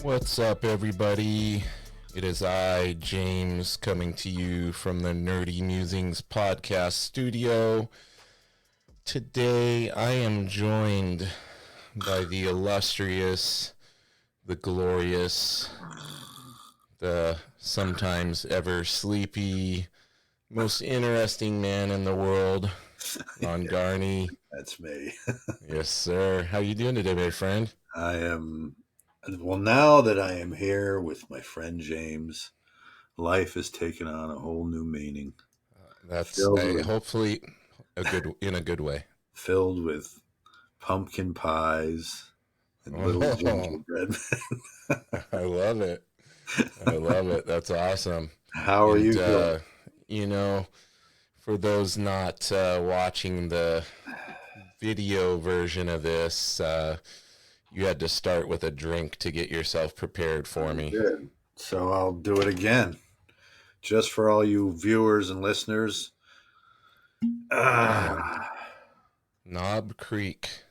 What's up, everybody? It is I, James, coming to you from the Nerdy Musings podcast studio. Today, I am joined by the illustrious, the glorious, the sometimes ever sleepy, most interesting man in the world, Ron Garney. That's me. Yes, sir. How you doing today, my friend? I am, well, now that I am here with my friend James, life has taken on a whole new meaning. That's Filled with, hopefully in a good way. filled with pumpkin pies and little Oh, gingerbread. I love it. I love it. That's awesome. How are And, you doing? you know, for those not watching the video version of this, you had to start with a drink to get yourself prepared for I me. did. So I'll do it again. Just for all you viewers and listeners. Man, Ah, Knob Creek.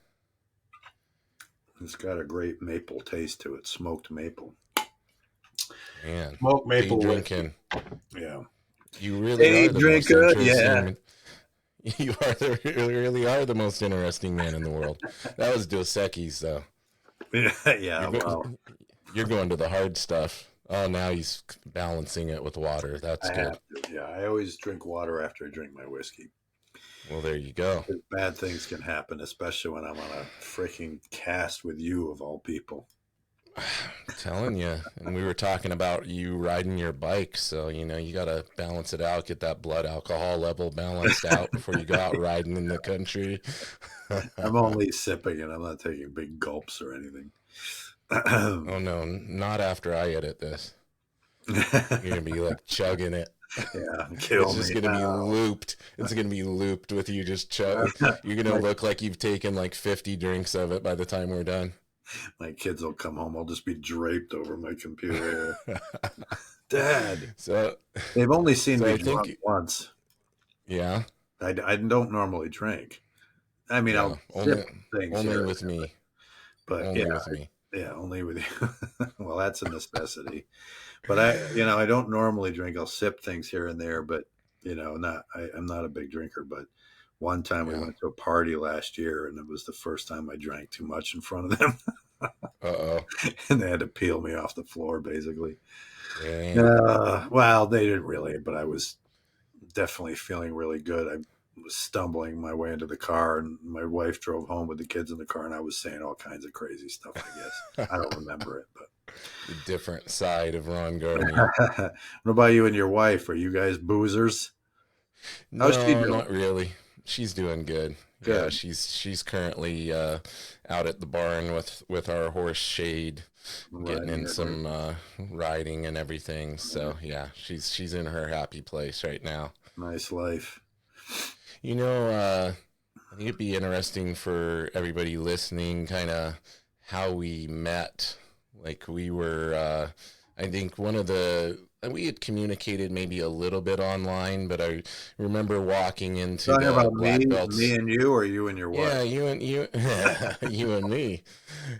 it's got a great maple taste to it. Smoked maple. Man, Smoked day maple whiskey. drinking. Yeah. You really Hey, are the drink most good. Yeah. interesting. You really are the most interesting man in the world. That was Dos Equis, though. Yeah. You're Well, go- you're going to the hard stuff. Oh, now he's balancing it with water. That's I good. have to. Yeah, I always drink water after I drink my whiskey. Well, there you go. 'Cause bad things can happen, especially when I'm on a freaking cast with you of all people. I'm telling you. And we were talking about you riding your bike, so you got to balance it out, get that blood alcohol level balanced out before you go out riding in the country. I'm only sipping it. I'm not taking big gulps or anything. Oh no, not after I edit this. You're gonna be like chugging it. Yeah, It's kill just me gonna be now. looped. It's gonna be looped with you just chug. You're gonna my, look like you've taken like 50 drinks of it by the time we're done. my kids will come home. I'll just be draped over my computer. Dad, so, they've only seen so me I drunk think, once. yeah, I don't normally drink. I mean, yeah, I'll sip things only here, with me, but yeah, only with me. yeah, only with you. Well, that's a necessity. But I don't normally drink. I'll sip things here and there, but I'm not a big drinker. But one time we Yeah. went to a party last year, and it was the first time I drank too much in front of them, Uh oh. and they had to peel me off the floor, basically. Dang. Well, they didn't really, but I was definitely feeling really good. I was stumbling my way into the car, and my wife drove home with the kids in the car, and I was saying all kinds of crazy stuff. I guess I don't remember it, but. The different side of Ron Garney. What about you and your wife? Are you guys boozers? How's she No, doing? not really. She's doing good. Yeah, Good. she's currently out at the barn with our horse Shade, getting Riding in her some riding and everything. So yeah, she's in her happy place right now. nice life. I think it'd be interesting for everybody listening, kind of how we met. Like we were, I think one of the we had communicated maybe a little bit online, but I remember walking into Talking the about black me belts. and you, or you and your Yeah, wife? you,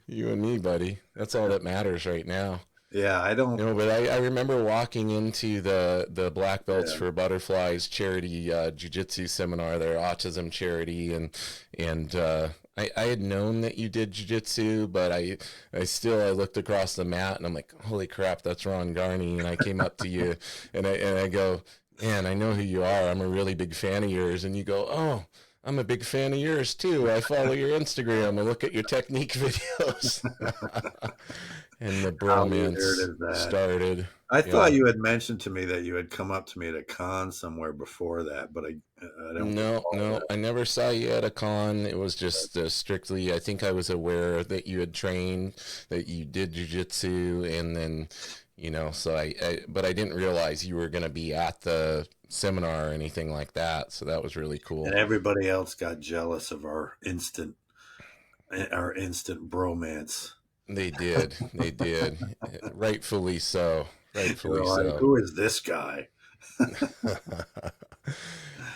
you and me, buddy. That's all that matters right now. Yeah, I don't. No, but I remember walking into the Black Belts Yeah, for Butterflies charity jiu-jitsu seminar, their autism charity, and I had known that you did jiu-jitsu, but I looked across the mat and I'm like, holy crap, that's Ron Garney, and I came up to you and I go, man, I know who you are. I'm a really big fan of yours, and you go, oh. I'm a big fan of yours too. I follow your Instagram. I look at your technique videos. And the how weird bromance is that? started. I thought Yeah. you had mentioned to me that you had come up to me at a con somewhere before that, but I don't No, recall no, that. I never saw you at a con. It was just strictly, I think I was aware that you had trained, that you did jujitsu, and then, so but I didn't realize you were going to be at the seminar or anything like that. So that was really And cool. everybody else got jealous of our instant bromance. They did. They did. Rightfully so. You're Rightfully like, so. who is this guy?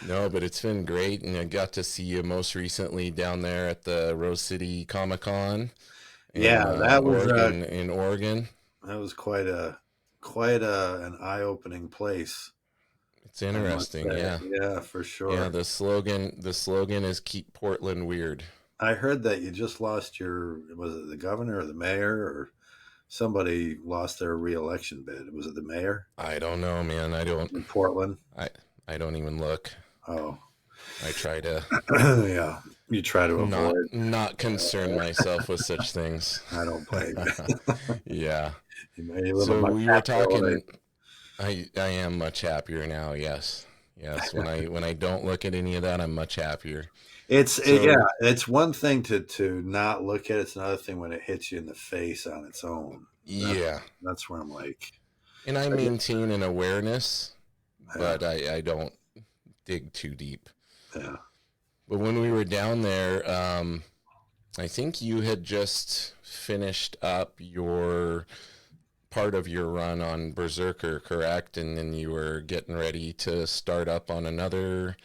No, but it's been great, and I got to see you most recently down there at the Rose City Comic Con Yeah, that was In Oregon. that was an eye opening place. It's I must interesting. say, Yeah. yeah, for Yeah. sure. The slogan is keep Portland weird. I heard that you just lost was it the governor or the mayor or somebody lost their reelection bid? Was it the mayor I don't know, man. in Portland? I, I don't even look. Oh, I try to yeah. You try to avoid. not concern myself with such things. I don't blame you. Yeah. You live a So much we were happier life. talking. I am much happier now. Yes. Yes. When I don't look at any of that, I'm much happier. Yeah. So It's one thing to not look at it. It's another thing when it hits you in the face on its own. yeah, That's where I'm like, and I I get, maintain an awareness, yeah, but I don't dig too deep. yeah, But when we were down there, I think you had just finished up your part of your run on Berserker, correct? And then you were getting ready to start up on another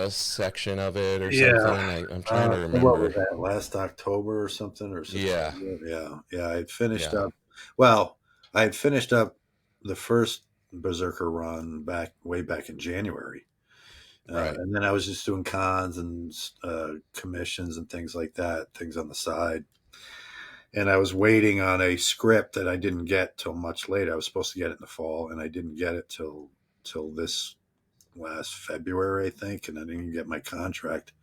section of it or yeah. something. I'm trying to So what was remember. that? Last October or something or Yeah, September? Yeah, yeah. I had finished yeah, up. Well, I had finished up the first Berserker run way back in January. right. And then I was just doing cons and commissions and things like that, things on the side. And I was waiting on a script that I didn't get till much later. I was supposed to get it in the fall, and I didn't get it till this last February, I think, and I didn't get my contract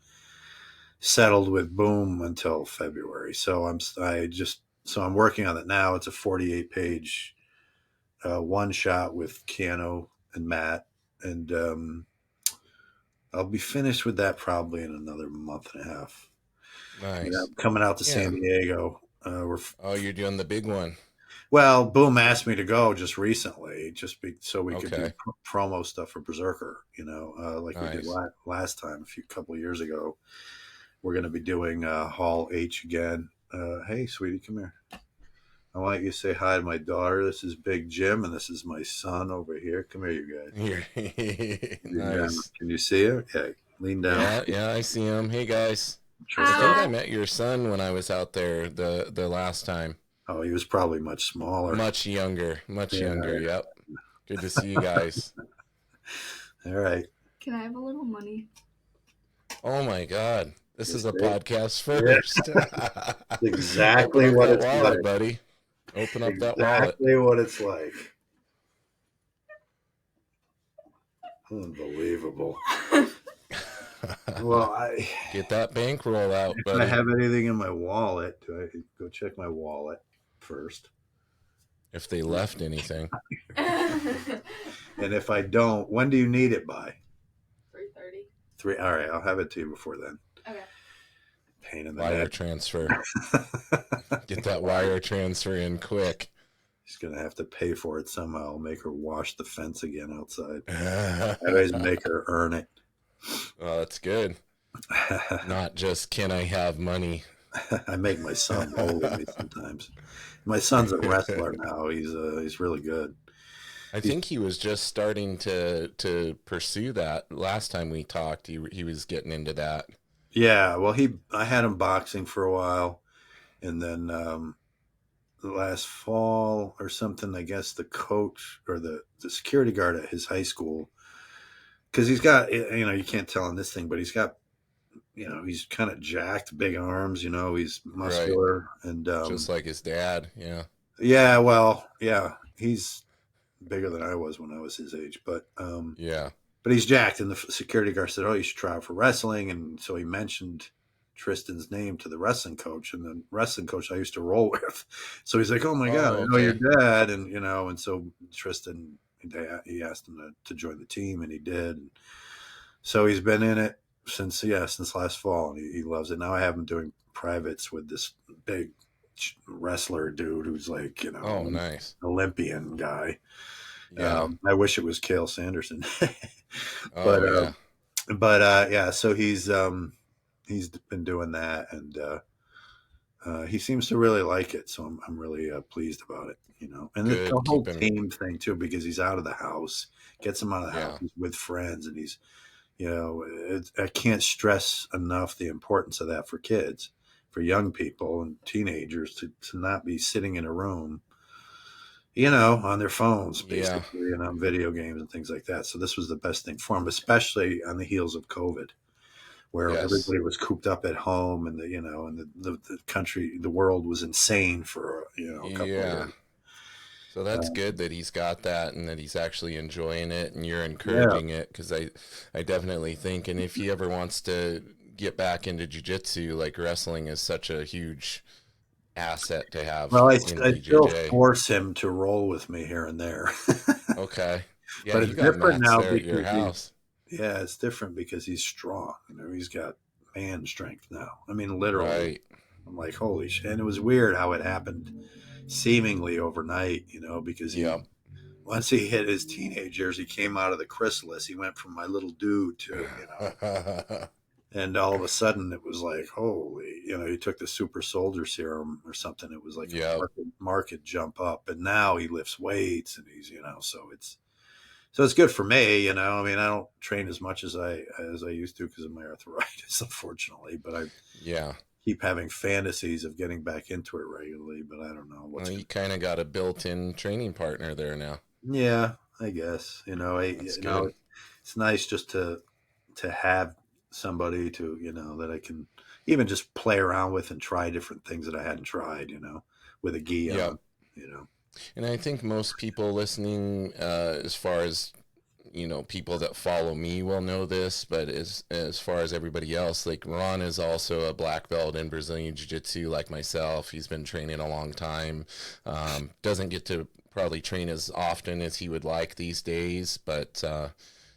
settled with Boom until February. So I'm working on it now. It's a 48 page one shot with Keanu and Matt, and I'll be finished with that probably in another month and a half. And Nice. I'm coming out to San Yeah. Diego. Oh, you're doing the big one. Well, Boom asked me to go just recently, so we could do Okay. promo stuff for Berserker. Like we did Nice. last time a couple of years ago. We're going to be doing Hall H again. Hey, sweetie, come here. I want you to say hi to my daughter. This is Big Jim, and this is my son over here. Come here, you guys. You're Lean down. nice. Can you see him? Yeah, lean down. Yeah, yeah, I see him. Hey guys. I think I Tristan. met your son when I was out there the last time. Oh, he was probably much smaller. Much younger. Much younger. Yeah. Yep. Good to see you guys. All right. Can I have a little money? Oh my god. This You is a see? podcast Yeah, first. Open exactly up what that it's like. wallet, buddy. Open up that wallet. Exactly what it's like. Unbelievable. Well, Get that bankroll out, if I buddy. have anything in my wallet, do I go check my wallet first? If they left anything. And if I don't, when do you need it by? 3:30. Three. All right, I'll have it to you before then. Okay. Pain in the Wire neck. transfer. Get that wire transfer in quick. She's gonna have to pay for it somehow. I'll make her wash the fence again outside. I always make her earn it. Well, that's good. Not just can I have money. I make my son roll with me sometimes. My son's a wrestler now. He's really good. I think he was just starting to pursue that. Last time we talked, he was getting into that. Yeah, well, I had him boxing for a while, and then last fall or something, I guess the coach or the security guard at his high school, because he's got, you can't tell on this thing, but he's got, he's kind of jacked, big arms, he's Right. muscular, and Just like his dad. Yeah. yeah, well, yeah, he's bigger than I was when I was his age, Yeah. but he's jacked. And the security guard said, "Oh, you should try out for wrestling." And so he mentioned Tristan's name to the wrestling coach, and the wrestling coach I used to roll with. So he's like, "Oh my god, Oh, I know your okay. dad," and so Tristan, he asked him to join the team, and he did. And so he's been in it since last fall, and he loves it. Now I have him doing privates with this big wrestler dude who's like, Oh, nice. Olympian guy. Yeah. I wish it was Cale Sanderson, but Oh, yeah. yeah. So he's been doing that, and he seems to really like it. So I'm really pleased about it. And it's Good. the whole Keep him. team thing too, because he's out of the house, gets him out of the house, Yeah. he's with friends, and he's I can't stress enough the importance of that for kids. for young people and teenagers to not be sitting in a room, on their phones, Yeah. basically, and on video games and things like that. So this was the best thing for them, especially on the heels of COVID, where Yes. everybody was cooped up at home, and the country, the world was insane for a couple of Yeah. years. So that's Uh, good that he's got that and that he's actually enjoying it and you're yeah. encouraging it because I definitely think, and if he ever wants to get back into jiu-jitsu, like wrestling is such a huge asset to have Well, in I still BJJ. force him to roll with me here and there, Okay. Yeah, but you it's got different mats now there at your because he's house. yeah, it's different because he's strong. He's got man strength now. I mean, literally. Right. I'm like, holy shit! And it was weird how it happened, seemingly overnight. Because he Yep. once he hit his teenage years, he came out of the chrysalis. He went from my little dude to and all of a sudden it was like, holy, he took the super soldier serum or something. It was like a Yep. market jump up, and now he lifts weights and he's so it's good for me. I mean, I don't train as much as I used to because of my arthritis, unfortunately, but I Yeah. keep having fantasies of getting back into it regularly, but I don't know what's Well, going you to. kind of got a built-in training partner there now. Yeah, I guess. That's good. It's nice just to have somebody to that I can even just play around with and try different things that I hadn't tried. With a gi Yep. on. You know. And I think most people listening, as far as people that follow me will know this, but as far as everybody else, like Ron is also a black belt in Brazilian Jiu Jitsu, like myself. He's been training a long time. Doesn't get to probably train as often as he would like these days, but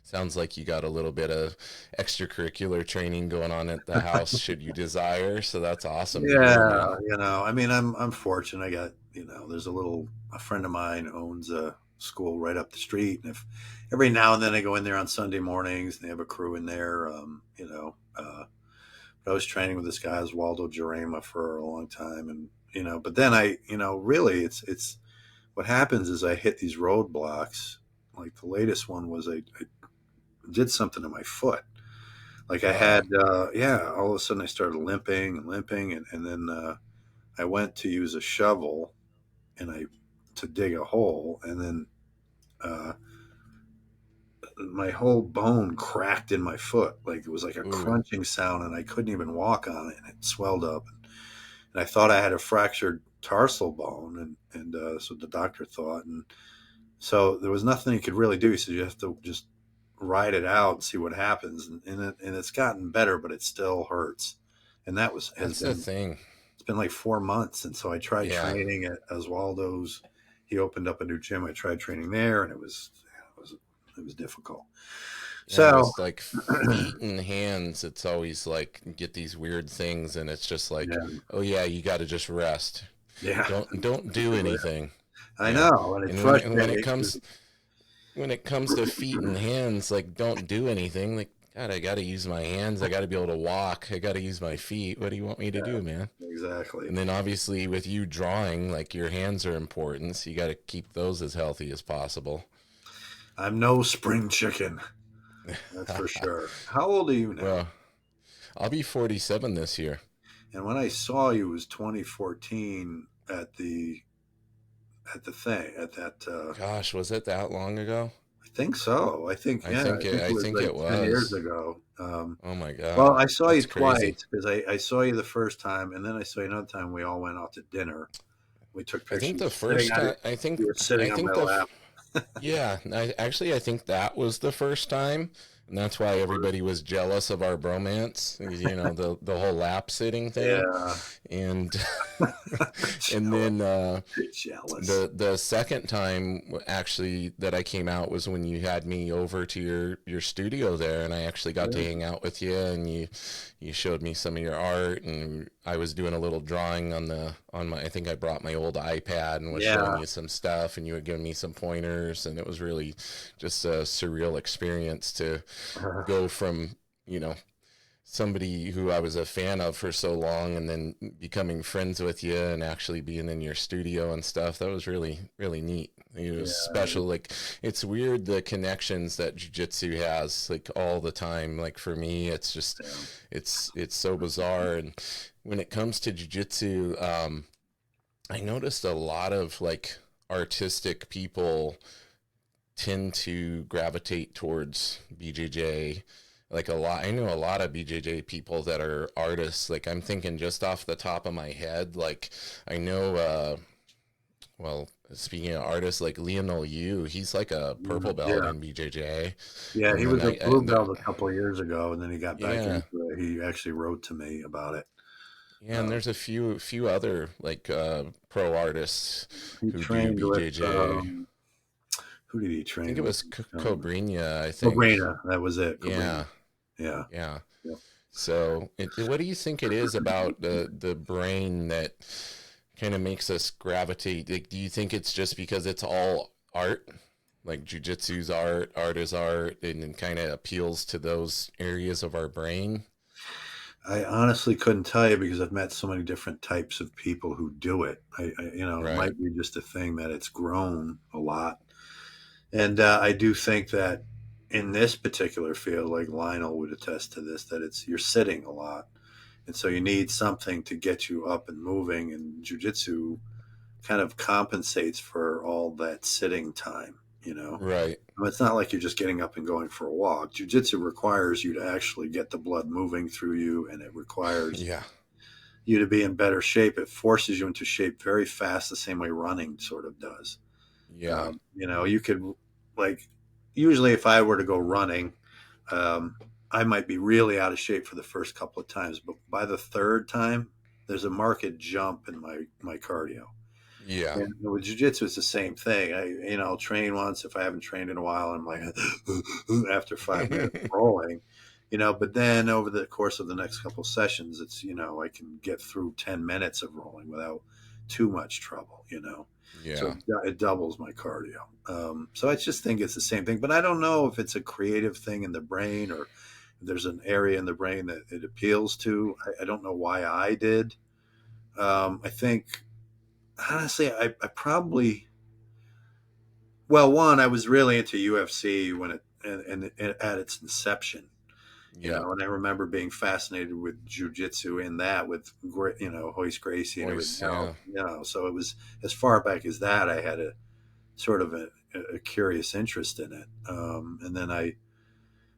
sounds like you got a little bit of extracurricular training going on at the house, should you desire. So that's awesome to hear, Yeah, man. I mean, I'm fortunate. I got there's a friend of mine owns a school right up the street, and if every now and then I go in there on Sunday mornings, and they have a crew in there. But I was training with this guy Oswaldo Jarema for a long time, and but then really, it's what happens is I hit these roadblocks. Like the latest one was I did something to my foot. Like I Uh had, all of a sudden I started limping and limping, and then I went to use a shovel to dig a hole, and then uh, my whole bone cracked in my foot. Like it was like a oh. Ooh. crunching sound, and I couldn't even walk on it, and it swelled up. And I thought I had a fractured tarsal bone, and so the doctor thought, and so there was nothing he could really do. He said you have to just ride it out and see what happens, and it's gotten better, but it still hurts. And that has That's the been thing. it's been like 4 months, and so I tried Yeah. training at Oswaldo's. He opened up a new gym. I tried training there, and it was difficult. And So with like feet and hands, it's always like get these weird things, and it's just like, yeah, oh yeah, you got to just rest. yeah, Don't do anything. I Yeah. know, and it's And frustrating. when it comes to feet and hands, like don't do anything. Like God, I got to use my hands. I got to be able to walk. I got to use my feet. What do you want me to Yeah, do, man? exactly. And then obviously with you drawing, like your hands are important, so you got to keep those as healthy as possible. I'm no spring chicken. That's for sure. How old are you now? Well, I'll be 47 this year. And when I saw you, it was 2014 at the thing at that. Gosh, was it that long ago? I think so. I think it I was think like it 10 years was. ago. Oh my Well, God, I saw you that's crazy. twice because I saw you the first time, and then I saw you another time. We all went out to dinner. We took I think the pictures sitting first on time, it. You were I sitting on my think lap. yeah, I think that was the first time, and that's why everybody was jealous of our bromance. You know, the whole lap sitting thing, Yeah, and and jealous. then Jealous. the second time actually that I came out was when you had me over to your studio there, and I actually got to Yeah. hang out with you, and you showed me some of your art, and I was doing a little drawing on my, I think I brought my old iPad and was showing Yeah. you some stuff, and you had given me some pointers, and it was really just a surreal experience to go from, you know, somebody who I was a fan of for so long, and then becoming friends with you and actually being in your studio and stuff. That was really, really neat. It was Yeah, special. Like, it's weird the connections that jiu-jitsu has, like, all the time. Like, for me, it's just, yeah. it's so bizarre. And when it comes to jiu-jitsu, I noticed a lot of like artistic people tend to gravitate towards BJJ. Like, a lot, I know a lot of BJJ people that are artists. Like, I'm thinking just off the top of my head, like, I know, well, speaking of artists, like Lionel Yu, he's like a purple belt Yeah, in BJJ. yeah. And He then was a I blue belt a couple of years ago, and then he got back yeah, into it. He actually wrote to me about it. yeah, and Uh, there's a few other like pro artists he who do trained with BJJ. who did he I think it train with? was Cobrinha, I think. Cabrera. That was it. Cabrera. Yeah, Yeah. yeah. Yep. So, what do you think it is about the brain that kind of makes us gravitate? Like, do you think it's just because it's all art, like jujitsu's art, art is art, and it kind of appeals to those areas of our brain? I honestly couldn't tell you because I've met so many different types of people who do it. It Right, might be just a thing that it's grown a lot. And I do think that in this particular field, like Lionel would attest to this, that it's you're sitting a lot, and so you need something to get you up and moving. And jujitsu kind of compensates for all that sitting time. right. It's not like you're just getting up and going for a walk. Jiu-jitsu requires you to actually get the blood moving through you, and it requires Yeah, you to be in better shape. It forces you into shape very fast, the same way running sort of does. yeah, You could, like, usually if I were to go running, um, I might be really out of shape for the first couple of times, but by the third time, there's a marked jump in my cardio. yeah. And with jujitsu, it's the same thing. I'll train once if I haven't trained in a while, and I'm like, after 5 minutes rolling, but then over the course of the next couple of sessions, I can get through 10 minutes of rolling without too much trouble. So Yeah, it doubles my cardio. So I just think it's the same thing, but I don't know if it's a creative thing in the brain or if there's an area in the brain that it appeals to. I don't know why I did. I think honestly, I probably well, one, I was really into UFC when and at its inception, yeah. and I remember being fascinated with jujitsu in that with great, Hoist Gracie and everything Voice, else, yeah. so it was as far back as that. I had a sort of a curious interest in it, and then I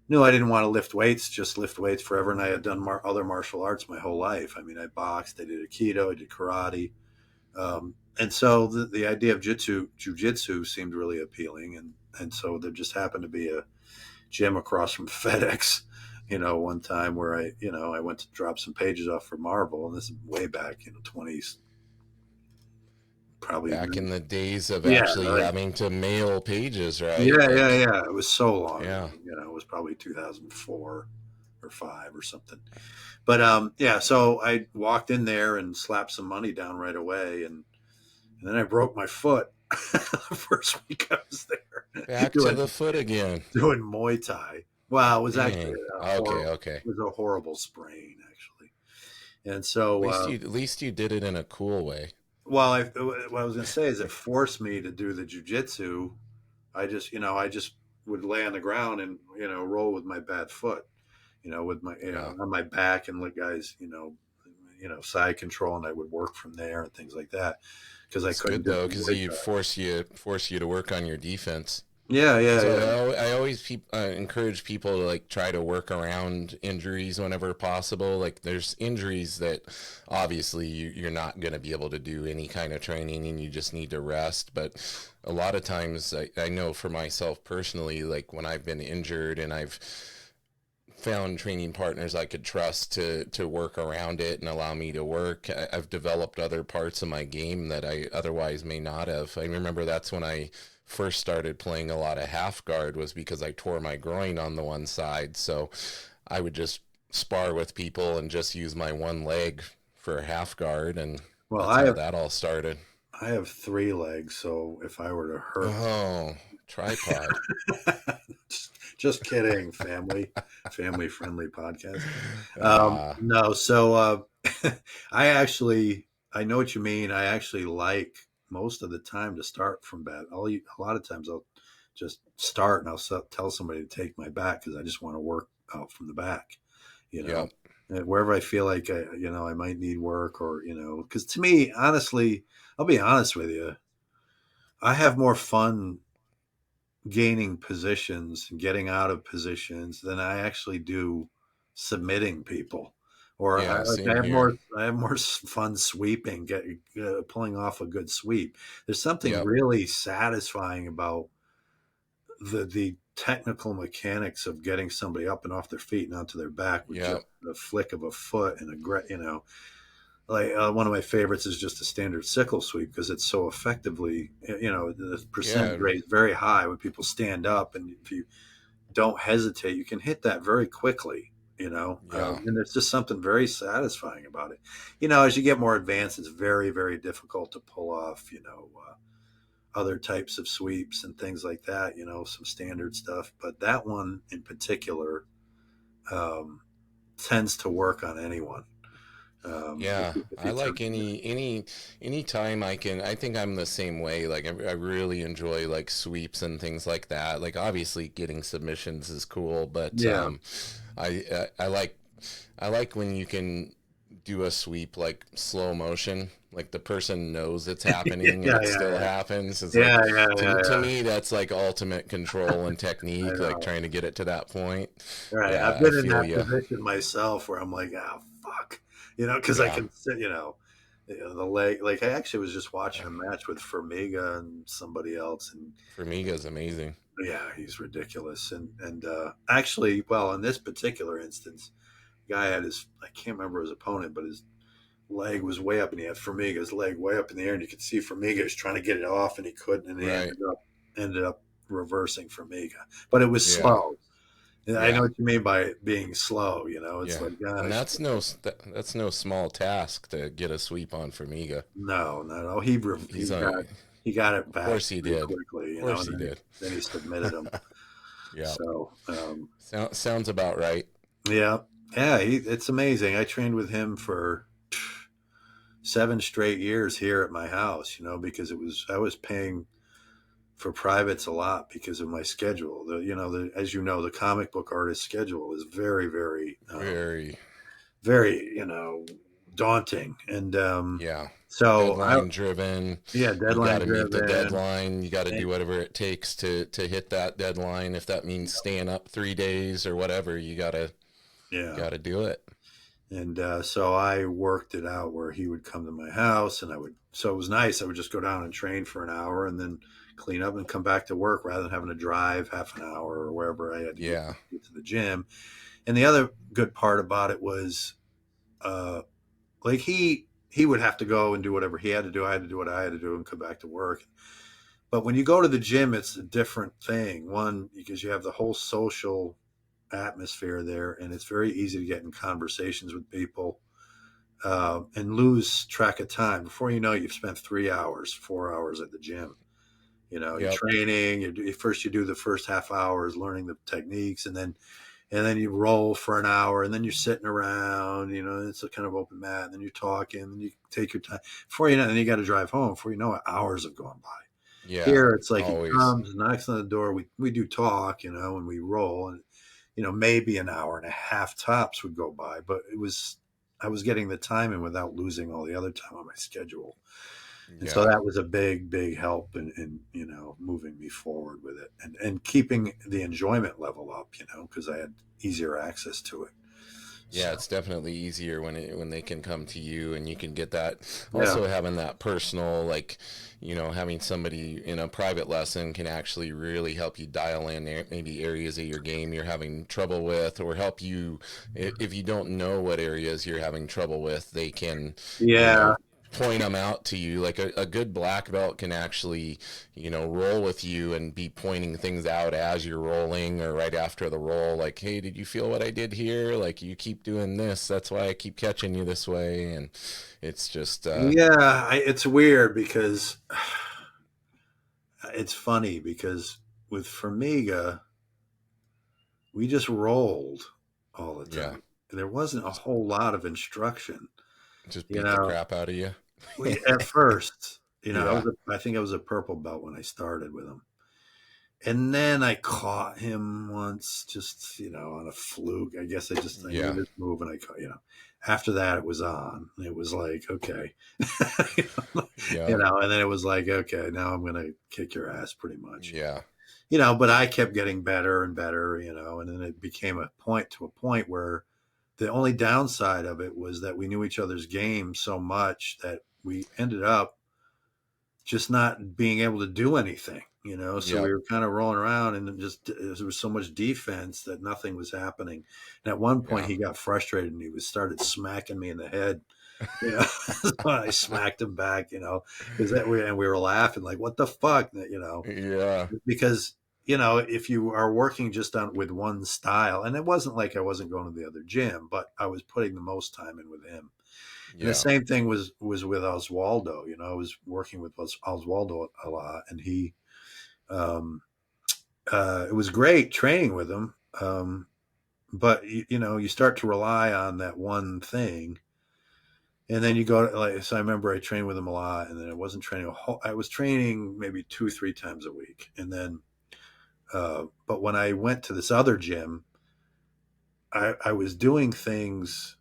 knew I didn't want to lift weights, just lift weights forever, and I had done other martial arts my whole life. I mean, I boxed, I did aikido, I did karate. And so the idea of jujitsu seemed really appealing, and so there just happened to be a gym across from FedEx, one time where I went to drop some pages off for Marvel, and this is way back, 20s, probably. Back in the days of Yeah, actually like, having to mail pages, right? yeah, yeah, Like, yeah. It was so long ago. yeah, It was probably 2004 or five or something. But yeah, so I walked in there and slapped some money down right away, and then I broke my foot the first week I was there back to doing the foot again. doing Muay Thai. Wow, it was actually Dang. a Okay, horrible. okay. It was a horrible sprain, actually. And so, At least you did it in a cool way. well, what I was going to say is it forced me to do the jujitsu. I just would lay on the ground and roll with my bad foot, with my Yeah. on my back and let guys side control, and I would work from there and things like that because I It's couldn't good do though, the because Muay you Thai. force you to work on your defense. Yeah, yeah, So yeah. I always encourage people to like try to work around injuries whenever possible. Like, there's injuries that obviously you're not going to be able to do any kind of training and you just need to rest. But a lot of times I know for myself personally, like when I've been injured and I've found training partners I could trust to work around it and allow me to work, I've developed other parts of my game that I otherwise may not have. I remember that's when I first started playing a lot of half guard, was because I tore my groin on the one side. So I would just spar with people and just use my one leg for half guard, and Well, that's I how have that all started. I have three legs, so if I were to hurt Oh, tripod. Just kidding, family friendly podcast. Ah, No, so I know what you mean. I actually like most of the time to start from bed. A lot of times I'll just start and tell somebody to take my back because I just want to work out from the back, you know. yep, And wherever I feel like I might need work, or because to me, honestly, I'll be honest with you, I have more fun gaining positions and getting out of positions than I actually do submitting people. Or yeah, I same have here. more fun sweeping, pulling off a good sweep. There's something Yep, really satisfying about the technical mechanics of getting somebody up and off their feet and onto their back with just yep, the flick of a foot and like one of my favorites is just a standard sickle sweep because it's so effectively, the percentage yeah, rate is very high when people stand up, and if you don't hesitate, you can hit that very quickly. yeah, And there's just something very satisfying about it. As you get more advanced, it's very, very difficult to pull off, other types of sweeps and things like that. Some standard stuff, but that one in particular um, tends to work on anyone. yeah. If I you like any time I can. I think I'm the same way. Like I really enjoy like sweeps and things like that. Like obviously getting submissions is cool, but yeah. I like when you can do a sweep like slow motion, like the person knows it's Yeah, happening and yeah, it still yeah, happens. It's like yeah, yeah, yeah, to yeah. me that's like ultimate control and I technique, like know. trying to get it to that point. Right. I've Yeah, I been in feel that you. position myself where I'm like, ah, fuck, because I Yeah, can sit, the leg. Like I actually was just watching a match with Formiga and somebody else, and Formiga's amazing. yeah, he's ridiculous. And actually, well, in this particular instance, guy had I can't remember his opponent, but his leg was way up, and he had Formiga's leg way up in the air, and you could see Formiga was trying to get it off, and he couldn't, and he Right. ended up reversing Formiga, but it was Yeah. slow. And I know Yeah. what you mean by it being slow. It's Yeah. like, And gosh, that's no small task to get a sweep on Formiga. no, no, no. He He's on. he got it Of back course he pretty did. quickly, Of course and he did. then he submitted him. Yeah. So Sounds about right. yeah, yeah, it's amazing. I trained with him for 7 straight years here at my house. Because I was paying for privates a lot because of my schedule. As the comic book artist schedule is very, very, Very. very, daunting. And Yeah. so Deadline driven. yeah, You got deadline to meet the driven. deadline. You got to do And, whatever it takes to hit that deadline. If that means staying up 3 days or whatever, yeah. got to do it. And so I worked it out where he would come to my house, and so it was nice. I would just go down and train for an hour and then clean up and come back to work rather than having to drive half an hour or wherever I had to get Yeah. to the gym. And the other good part about it was, like he would have to go and do whatever he had to do. I had to do what I had to do and come back to work. But when you go to the gym, it's a different thing. One, because you have the whole social atmosphere there, and it's very easy to get in conversations with people and lose track of time. Before you know it, you've spent 3 hours, 4 hours at the gym. You're Yep. training. You do the first half hours learning the techniques, and then you roll for an hour, and then you're sitting around. It's a kind of open mat, and then you're talking, and you take your time. Before you know, then you got to drive home. Before you know it, hours have gone by. Yeah. Here, it's like he Always. comes, knocks on the door. We do talk, and we roll, and maybe an hour and a half tops would go by, but I was getting the time in without losing all the other time on my schedule. And so Yeah. that was a big, big help in moving me forward with it and keeping the enjoyment level up, because I had easier access to it. Yeah, So, it's definitely easier when they can come to you and you can get that. yeah. Also, having that personal, like, having somebody in a private lesson can actually really help you dial in maybe areas of your game you're having trouble with, or help you if you don't know what areas you're having trouble with. They can, you Yeah. know, point them out to you. Like a good black belt can actually, roll with you and be pointing things out as you're rolling or right after the roll. Like, hey, did you feel what I did here? Like, you keep doing this. That's why I keep catching you this way. And it's just, Yeah. It's weird because it's funny because with Formiga, we just rolled all the Yeah. time. There wasn't a whole lot of instruction. Just You beat the know, crap out of you. at first, Yeah. I think I was a purple belt when I started with him. And then I caught him once, just on a fluke. I guess I knew Yeah. this move, and I caught. After that, it was on. It was like, okay, Yeah. and then it was like, okay, now I'm gonna kick your ass, pretty much. Yeah. But I kept getting better and better, and then it became a point where the only downside of it was that we knew each other's game so much that we ended up just not being able to do anything. So we Yep. were kind of rolling around, and there was so much defense that nothing was happening. And at one point, Yeah. he got frustrated and he started smacking me in the head. You know, so I smacked him back. Because we were laughing like, "What the fuck?" Yeah. Because if you are working just on with one style, and it wasn't like I wasn't going to the other gym, but I was putting the most time in with him. And the Yeah. same thing was with Oswaldo. I was working with Oswaldo a lot, and it was great training with him. But you start to rely on that one thing, and then you go so I remember I trained with him a lot, and then I wasn't training I was training maybe 2-3 times a week, and then but when I went to this other gym, I was doing things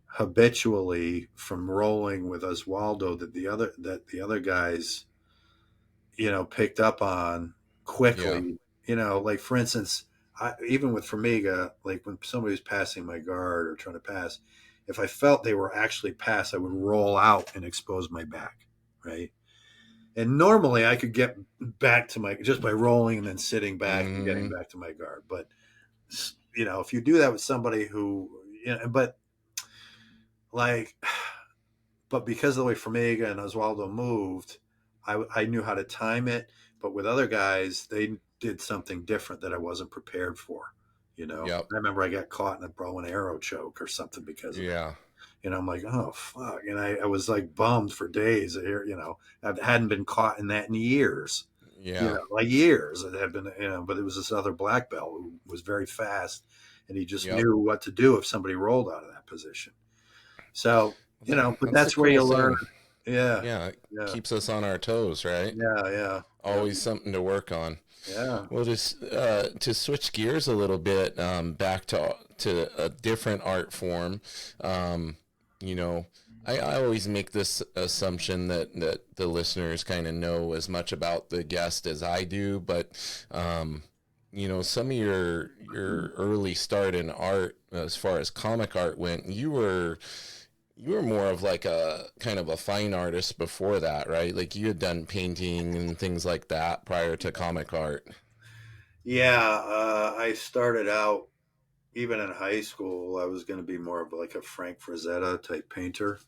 habitually from rolling with Oswaldo that the other guys picked up on Yeah. quickly. Like for instance, even with Formiga, like when somebody was passing my guard or trying to pass, if I felt they were actually pass, I would roll out and expose my back, right? And normally I could get back to my just by rolling and then sitting back and getting Hmm. back to my guard. But if you do that with somebody who, but like, but because of the way Formiga and Oswaldo moved, I knew how to time it. But with other guys, they did something different that I wasn't prepared for. Yep. I remember I got caught in a bow and arrow choke or something because of that. Yeah. I'm like, oh fuck, and I was like bummed for days. I hadn't been caught in that in years. Yeah. Like years. It had been, but it was this other black belt who was very fast, and he just Yep. knew what to do if somebody rolled out of that position. So, but That's the that's where cool you learn. thing. Yeah, Yeah. It yeah, keeps us on our toes, right? yeah, yeah, yeah, Always something to work on. yeah. Well, just to switch gears a little bit, back to a different art form. Um, you know, I always make this assumption that the listeners kind of know as much about the guest as I do, but some of your early start in art, as far as comic art went, you were more of like a kind of a fine artist before that, right? Like you had done painting and things like that prior to comic art. Yeah, I started out even in high school. I was going to be more of like a Frank Frazetta type painter,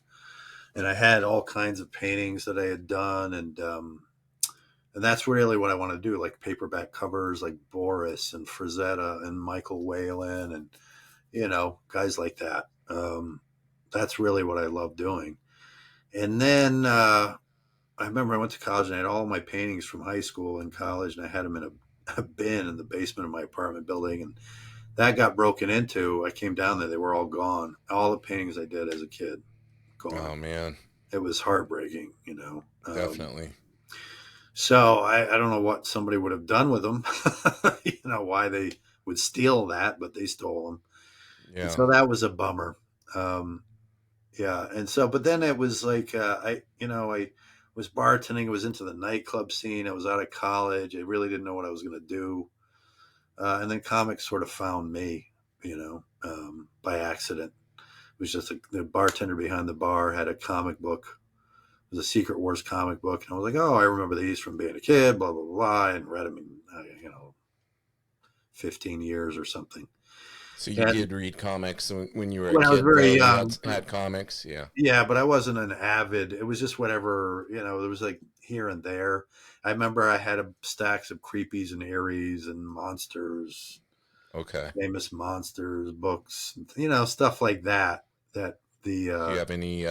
and I had all kinds of paintings that I had done, and that's really what I want to do, like paperback covers, like Boris and Frazetta and Michael Whalen, and guys like that. That's really what I love doing. And then I remember I went to college and I had all my paintings from high school and college, and I had them in a bin in the basement of my apartment building, and that got broken into. I came down there; they were all gone. All the paintings I did as a kid, gone. Oh man, It was heartbreaking. definitely. So I don't know what somebody would have done with them. Why they would steal that, but they stole them, and Yeah. so that was a bummer. Um, yeah, and so but then it was like I was bartending. I was into the nightclub scene. I was out of college. I really didn't know what I was going to do, and then comics sort of found me, by accident. It was just the bartender behind the bar had a comic book. It was a Secret Wars comic book, and I was like, oh, I remember these from being a kid, blah blah blah, and read them in 15 years or something. So you And did read comics when you were a when I was kid, very though. You young, had comics, yeah. yeah, but I wasn't an avid. It was just whatever, there was like here and there. I remember I had stacks of creepies and Aries and monsters, Okay. famous monsters books, stuff like that. That The Do you have any?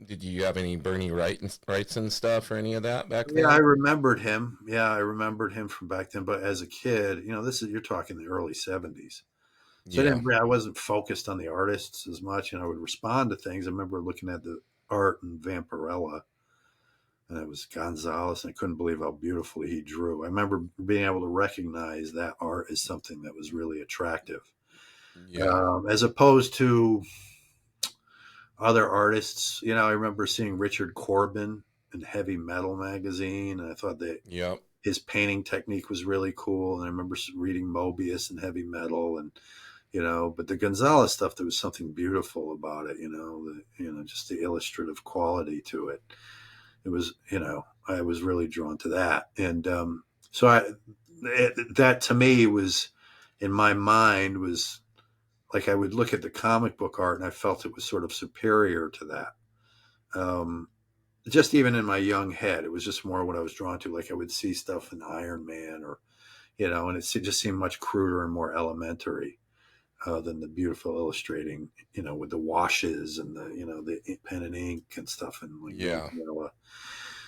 Did you have any Bernie Wrightson stuff or any of that back Yeah, I then? remembered him. Yeah, I remembered him from back then. But as a kid, this is you're talking the early '70s. So Yeah. I wasn't focused on the artists as much, and I would respond to things. I remember looking at the art in Vampirella, and it was Gonzalez, and I couldn't believe how beautifully he drew. I remember being able to recognize that art as something that was really attractive, Yeah. as opposed to other artists. I remember seeing Richard Corbin in Heavy Metal magazine, and I thought that Yep. his painting technique was really cool. And I remember reading Mobius and Heavy Metal, and but the Gonzalez stuff, there was something beautiful about it. Just the illustrative quality to it. It was, I was really drawn to that, and so that to me was, in my mind, was like I would look at the comic book art, and I felt it was sort of superior to that. Um, just even in my young head, it was just more what I was drawn to. Like I would see stuff in Iron Man, or and it just seemed much cruder and more elementary than the beautiful illustrating, with the washes and the pen and ink and stuff, and like Yeah.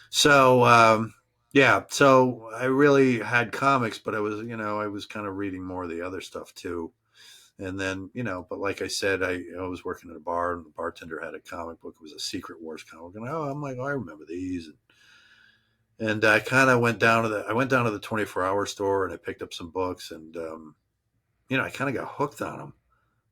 so yeah, so I really had comics, but I was kind of reading more of the other stuff too. And then, but like I said, I was working at a bar, and the bartender had a comic book. It was a Secret Wars comic, and I'm like, oh, I remember these. And I kind of I went down to the 24-hour store, and I picked up some books, and I kind of got hooked on them.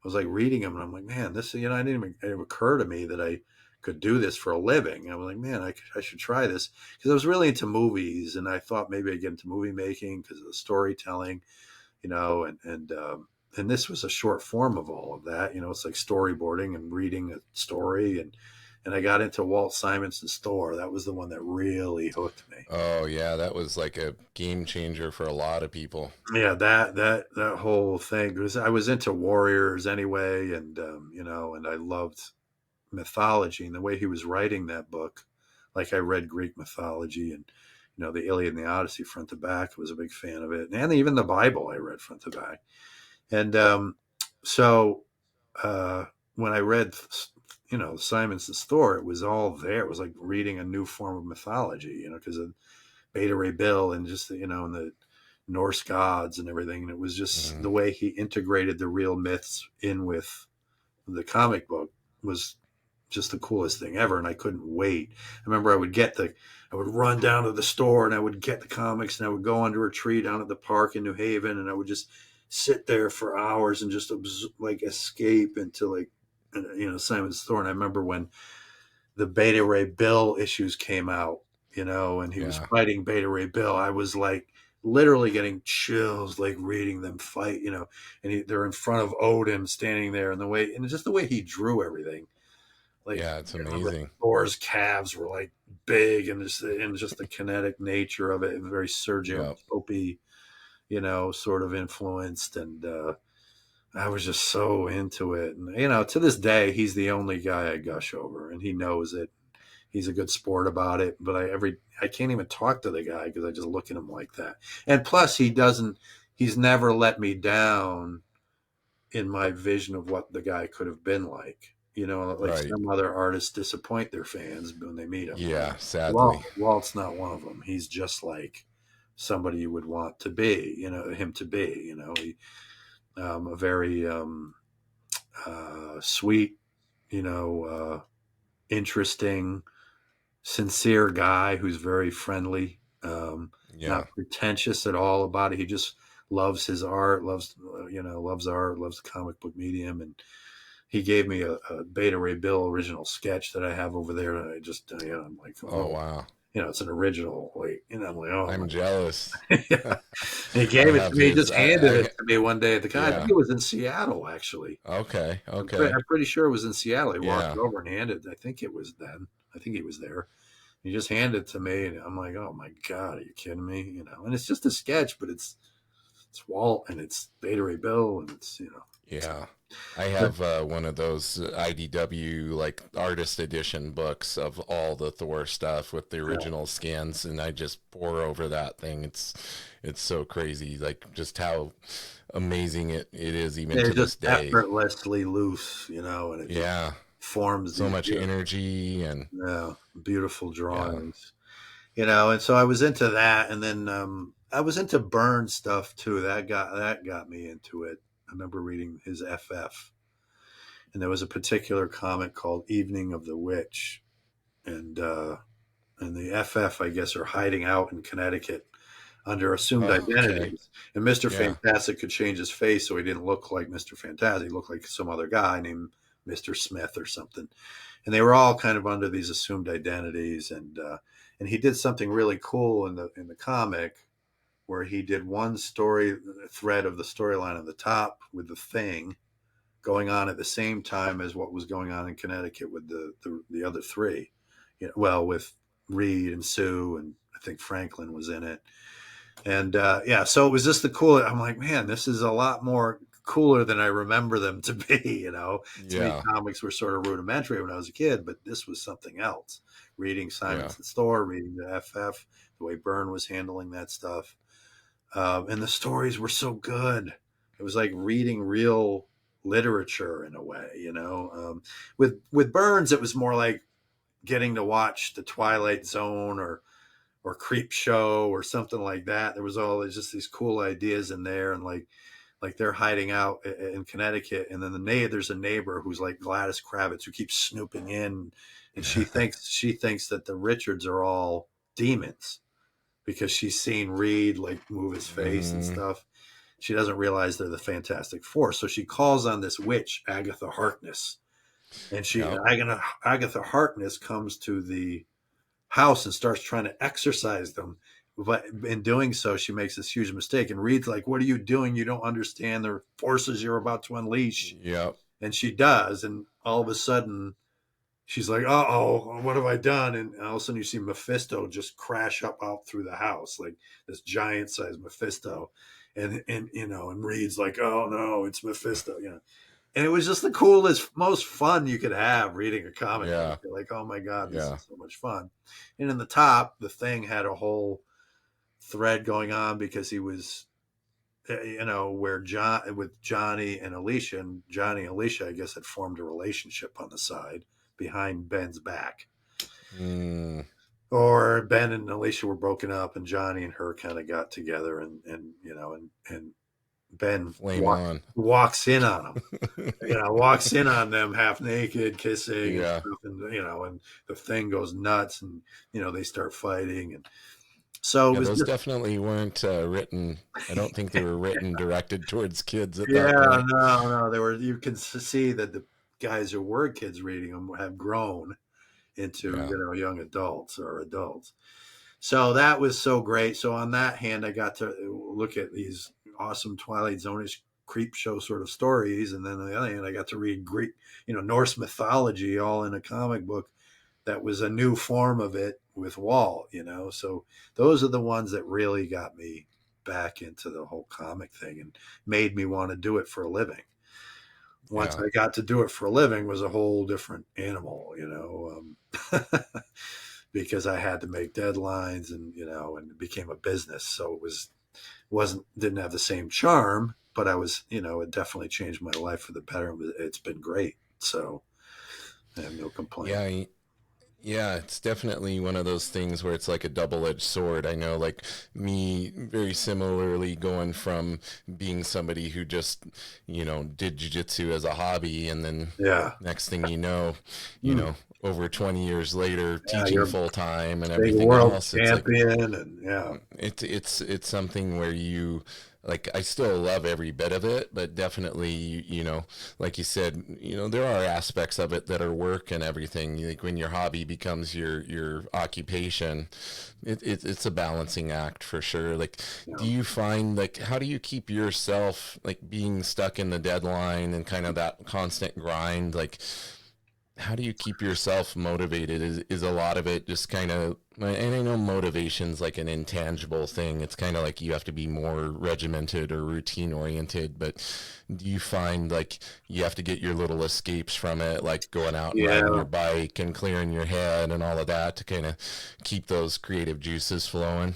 I was like reading them, and I'm like, man, this, it didn't even occur to me that I could do this for a living. And I was like, man, I should try this, because I was really into movies, and I thought maybe I'd get into movie making because of the storytelling, and this was a short form of all of that. It's like storyboarding and reading a story, and I got into Walt Simonson's Thor. That was the one that really hooked me. Oh yeah, that was like a game changer for a lot of people. Yeah, that whole thing, because I was into warriors anyway, and and I loved mythology, and the way he was writing that book. Like I read Greek mythology, and the Iliad and the Odyssey front to back. I was a big fan of it, and even the Bible I read front to back. And so uh, when I read, Simonson's Thor, it was all there. It was like reading a new form of mythology, because of Beta Ray Bill, and just and the Norse gods and everything. And it was just Mm. the way he integrated the real myths in with the comic book was just the coolest thing ever. And I couldn't wait. I remember I would run down to the store, and I would get the comics, and I would go under a tree down at the park in New Haven, and I would just sit there for hours and just like escape into like, Simon's Thor. And I remember when the Beta Ray Bill issues came out, and he was Yeah. fighting Beta Ray Bill, I was like literally getting chills, like reading them fight, and they're in front of Odin standing there, and just the way he drew everything. Like, Yeah, it's I remember amazing. Thor's calves were like big, and just the kinetic nature of it, and very Sergio Yep. Pope, sort of influenced. And I was just so into it. And, to this day, he's the only guy I gush over, and he knows it. He's a good sport about it, but I can't even talk to the guy because I just look at him like that. And plus, he's never let me down in my vision of what the guy could have been like. Like Right. some other artists disappoint their fans when they meet him. Yeah, sadly. Walt's not one of them. He's just like somebody you would want to be, him to be. A very sweet, interesting, sincere guy who's very friendly, Yeah. not pretentious at all about it. He just loves his art, loves art, loves the comic book medium. And he gave me a Beta Ray Bill original sketch that I have over there. And I just, I'm like, Oh oh, wow. it's an original. Like, I'm like, oh I'm my. jealous. Yeah. And he I gave it to have me. He his just handed it to me one day at the con. I think yeah. it was in Seattle, actually. Okay. Okay. I'm pretty sure it was in Seattle. He walked Yeah. over and handed. I think it was then. I think he was there. He just handed it to me, and I'm like, oh my god, are you kidding me? And it's just a sketch, but it's Walt, and it's Beta Ray Bill, and it's Yeah. I but have one of those IDW like artist edition books of all the Thor stuff with the original scans, and I just pour over that thing. It's so crazy, like just how amazing it is even they're to this just day. effortlessly loose, and it just Yeah. forms So these much energy and yeah, beautiful yeah. drawings. And so I was into that, and then I was into Byrne stuff too. That got me into it. I remember reading his FF, and there was a particular comic called Evening of the Witch, and the FF, I guess, are hiding out in Connecticut under assumed Oh, okay. identities. And Mister Yeah. Fantastic could change his face so he didn't look like Mister Fantastic. He looked like some other guy named Mister Smith or something. And they were all kind of under these assumed identities. And he did something really cool in the comic where he did one story thread of the storyline on the top with the Thing going on at the same time as what was going on in Connecticut with the other three. Well, with Reed and Sue, and I think Franklin was in it. And yeah, so it was just the cool. I'm like, man, this is a lot more cooler than I remember them to be. To me, Yeah. comics were sort of rudimentary when I was a kid, but this was something else. Reading Yeah. Simonson Store, reading the FF, the way Byrne was handling that stuff, and the stories were so good. It was like reading real literature in a way. With Burns, it was more like getting to watch the Twilight Zone or Creep Show or something like that. There's just these cool ideas in there, and like they're hiding out in Connecticut, and then there's a neighbor who's like Gladys Kravitz who keeps snooping in, and she thinks that the Richards are all demons because she's seen Reed like move his face and Mm, stuff. She doesn't realize they're the Fantastic Four, so she calls on this witch Agatha Harkness, and yep. Agatha Harkness comes to the house and starts trying to exorcise them. But in doing so, she makes this huge mistake. And Reed's like, "What are you doing? You don't understand the forces you're about to unleash." Yep. And she does. And all of a sudden, she's like, "Uh oh, what have I done?" And all of a sudden, you see Mephisto just crash up out through the house, like this giant sized Mephisto. And Reed's like, "Oh no, it's Mephisto." And it was just the coolest, most fun you could have reading a comic book. Yeah. You're like, oh my God, this Yeah. is so much fun. And in the top, the Thing had a whole thread going on because he was, where John with Johnny and Alicia, and Johnny and Alicia, I guess, had formed a relationship on the side behind Ben's back. Mm, Or Ben and Alicia were broken up, and Johnny and her kind of got together, and Ben flame on. walks in on them. Walks in on them half naked, kissing and Yeah. stuff, and the Thing goes nuts, and they start fighting, and so it Yeah. was Those just definitely weren't written. I don't think they were written directed towards kids at that yeah, point. no, they were. You can see that the guys who were kids reading them have grown into Yeah. young adults or adults. So that was so great. So on that hand, I got to look at these awesome Twilight Zone-ish creep show sort of stories, and then on the other hand, I got to read Greek, Norse mythology all in a comic book that was a new form of it with Walt. So those are the ones that really got me back into the whole comic thing and made me want to do it for a living. Once Yeah. I got to do it for a living was a whole different animal, because I had to make deadlines and it became a business. So didn't have the same charm, but I was, it definitely changed my life for the better. It's been great. So I have no complaint. Yeah. Yeah, it's definitely one of those things where it's like a double-edged sword. I know, like me, very similarly, going from being somebody who just, did jujitsu as a hobby, and then Yeah. next thing you Hmm. know, over 20 years later, Yeah. teaching You're a full time and big everything world else. It's like champion. And yeah. it's something where you like I still love every bit of it, but definitely like you said, there are aspects of it that are work and everything. Like when your hobby becomes your occupation, it's a balancing act for sure. Like, do Yeah. you find, like, how do you keep yourself, like, being stuck in the deadline and kind of that constant grind? Like, how do you keep yourself motivated? Is a lot of it just kind of, and I know motivation's like an intangible thing. It's kind of like you have to be more regimented or routine oriented, but do you find like you have to get your little escapes from it, like going out and riding Yeah. your bike and clearing your head and all of that to kind of keep those creative juices flowing?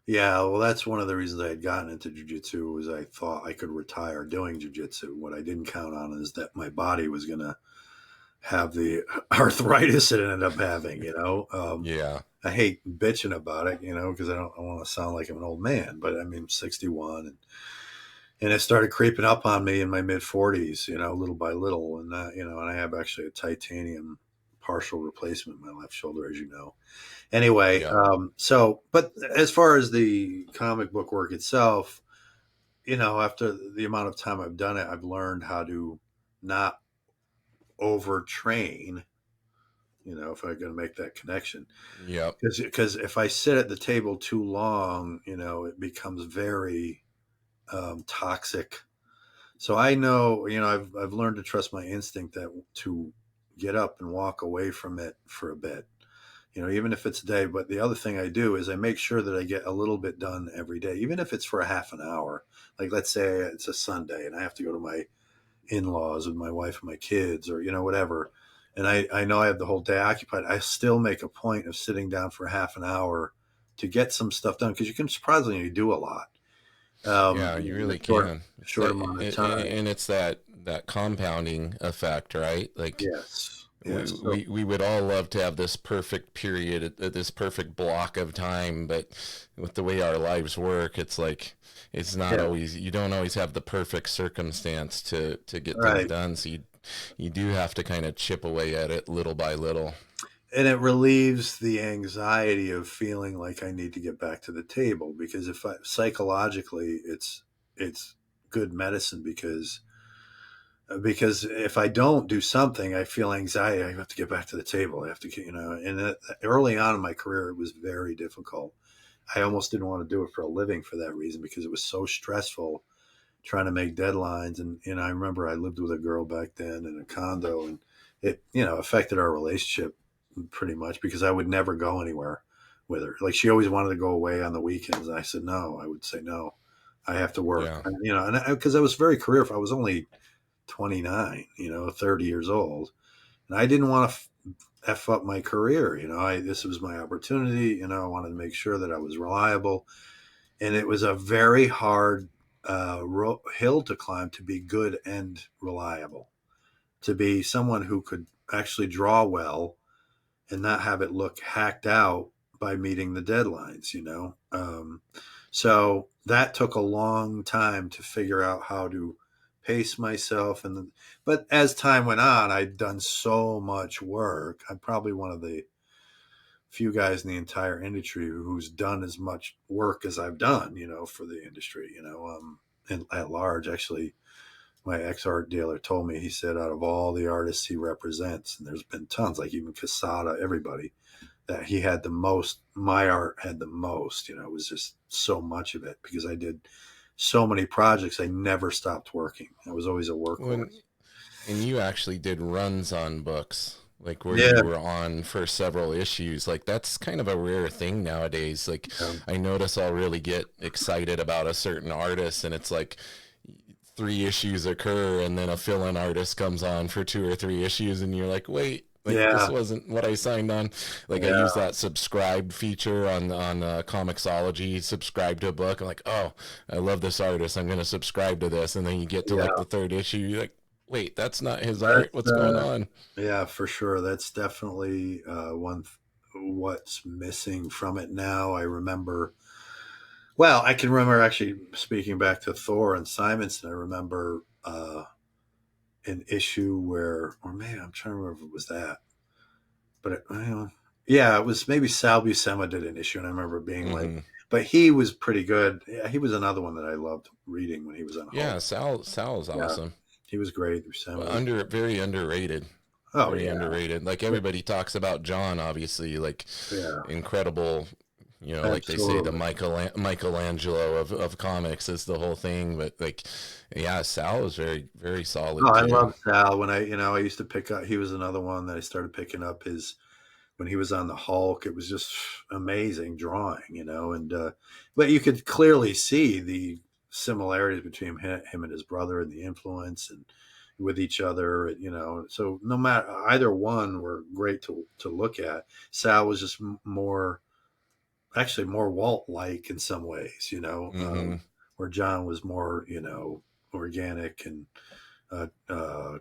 Yeah, well, that's one of the reasons I had gotten into jujitsu was I thought I could retire doing jujitsu. What I didn't count on is that my body was gonna have the arthritis it ended up having. Yeah. I hate bitching about it, because I want to sound like I'm an old man, but I mean, I'm 61, and it started creeping up on me in my mid 40s, little by little. And I have actually a titanium partial replacement in my left shoulder, as you know. Anyway, Yeah. but as far as the comic book work itself, after the amount of time I've done it, I've learned how to not overtrain, if I'm going to make that connection. Yep. Because if I sit at the table too long, it becomes very toxic. So I know, I've learned to trust my instinct that to get up and walk away from it for a bit, even if it's a day. But the other thing I do is I make sure that I get a little bit done every day, even if it's for a half an hour. Like, let's say it's a Sunday and I have to go to my in-laws with my wife and my kids, or, whatever. And I know I have the whole day occupied. I still make a point of sitting down for half an hour to get some stuff done, because you can surprisingly do a lot Yeah, you in a really short, can. It's short that, amount of time. and it's that compounding effect, right? Like Yes. we, Yes. So, we we would all love to have this perfect period, this perfect block of time, but with the way our lives work, it's like it's not yeah. always. You don't always have the perfect circumstance to get things Right. done. So you do have to kind of chip away at it little by little. And it relieves the anxiety of feeling like I need to get back to the table, because if I psychologically, it's good medicine, because if I don't do something, I feel anxiety. I have to get back to the table. I have to, and early on in my career, it was very difficult. I almost didn't want to do it for a living for that reason, because it was so stressful trying to make deadlines. And I remember I lived with a girl back then in a condo, and it, affected our relationship pretty much, because I would never go anywhere with her. Like, she always wanted to go away on the weekends. And I said, no. I would say, no, I have to work, Yeah. and because I was very career. I was only 29, 30 years old. And I didn't want to F up my career. This was my opportunity. I wanted to make sure that I was reliable. And it was a very hard hill to climb, to be good and reliable, to be someone who could actually draw well and not have it look hacked out by meeting the deadlines, so that took a long time to figure out how to pace myself. But as time went on, I'd done so much work. I'm probably one of the few guys in the entire industry who's done as much work as I've done, for the industry, and at large. Actually, my ex art dealer told me, he said, out of all the artists he represents, and there's been tons, like even Casada, everybody, that he had the most. My art had the most. It was just so much of it, because I did so many projects. I never stopped working. I was always a When workhorse. and you actually did runs on books, like where you Yeah. were on for several issues. Like that's kind of a rare thing nowadays. Like I notice I'll really get excited about a certain artist, and it's like 3 issues occur, and then a fill-in artist comes on for 2 or 3 issues, and you're like, wait. Like this Yeah. wasn't what I signed on. Like I use Yeah. that subscribe feature on Comixology. Subscribe to a book. I'm like, oh, I love this artist. I'm gonna subscribe to this. And then you get to like Yeah. the third issue. You're like, wait, that's not his art. That's What's going on? yeah, for sure. That's definitely what's missing from it now. I remember. Well, I can remember, actually, speaking back to Thor and Simonson. I remember an issue where, or maybe I'm trying to remember if it was that, but yeah, it was maybe Sal Buscema did an issue, and I remember being like, Mm-hmm. but he was pretty good. Yeah, he was another one that I loved reading when he was on Yeah, Hulk. Sal's Yeah, awesome. he was great. Buscema was, Very underrated. oh Very yeah, underrated. Like everybody talks about John, obviously, like yeah, incredible. Like they say, the absolutely. Michelangelo of comics is the whole thing. But like, yeah, Sal is very very Oh, solid I too. love Sal. When I used to pick up. He was another one that I started picking up his when he was on the Hulk. It was just amazing drawing, and but you could clearly see the similarities between him and his brother, and the influence and with each other, So no matter, either one were great to look at. Sal was just more, actually more Walt like in some ways, Mm-hmm. where John was more, organic and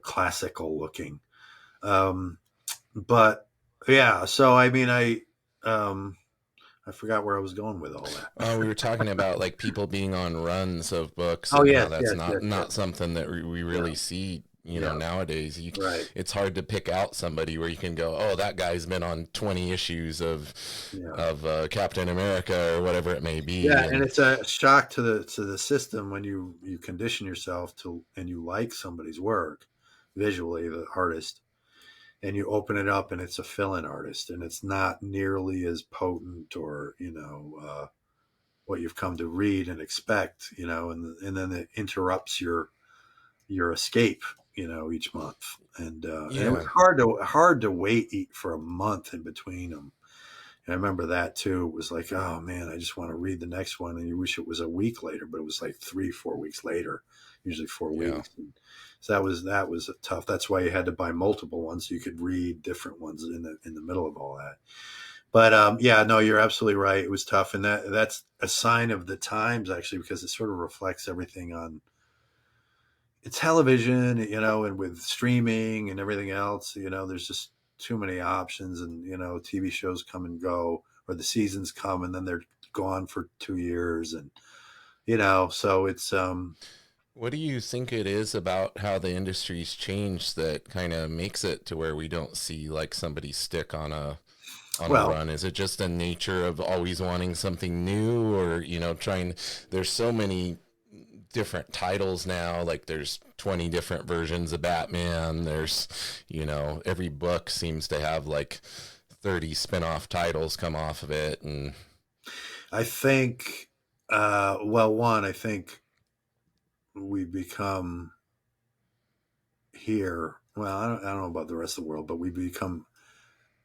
classical looking. Um, but yeah, so I mean, um, I forgot where I was going with all that. We were talking about like people being on runs of books Oh and how yes, that's yes, not yes, yes. not something that we Yeah, really see, yeah, nowadays. right. It's hard to pick out somebody where you can go, oh, that guy's been on 20 issues Yeah. of Captain America or whatever it may be, Yeah, and and it's a shock to the system when you condition yourself to and you like somebody's work visually, the artist, and you open it up and it's a fill-in artist, and it's not nearly as potent or what you've come to read and expect, and then it interrupts your escape, each month, and it was yeah, hard to wait for a month in between them. And I remember that too. It was like, oh man, I just want to read the next one. And you wish it was a week later, but it was like 3, 4 weeks later, usually four yeah. weeks. And so that was a tough. That's why you had to buy multiple ones so you could read different ones in the middle of all that. But yeah, no, you're absolutely right. It was tough, and that's a sign of the times actually, because it sort of reflects everything on television, and with streaming and everything else, there's just too many options, and TV shows come and go, or the seasons come and then they're gone for 2 years, and so it's What do you think it is about how the industry's changed that kind of makes it to where we don't see like somebody stick on a well, run? Is it just the nature of always wanting something new, or trying? There's so many different titles now. Like there's 20 different versions of Batman. There's every book seems to have like 30 spin-off titles come off of it, and I think well, one, I think we've become here, well, I don't know about the rest of the world, but we become,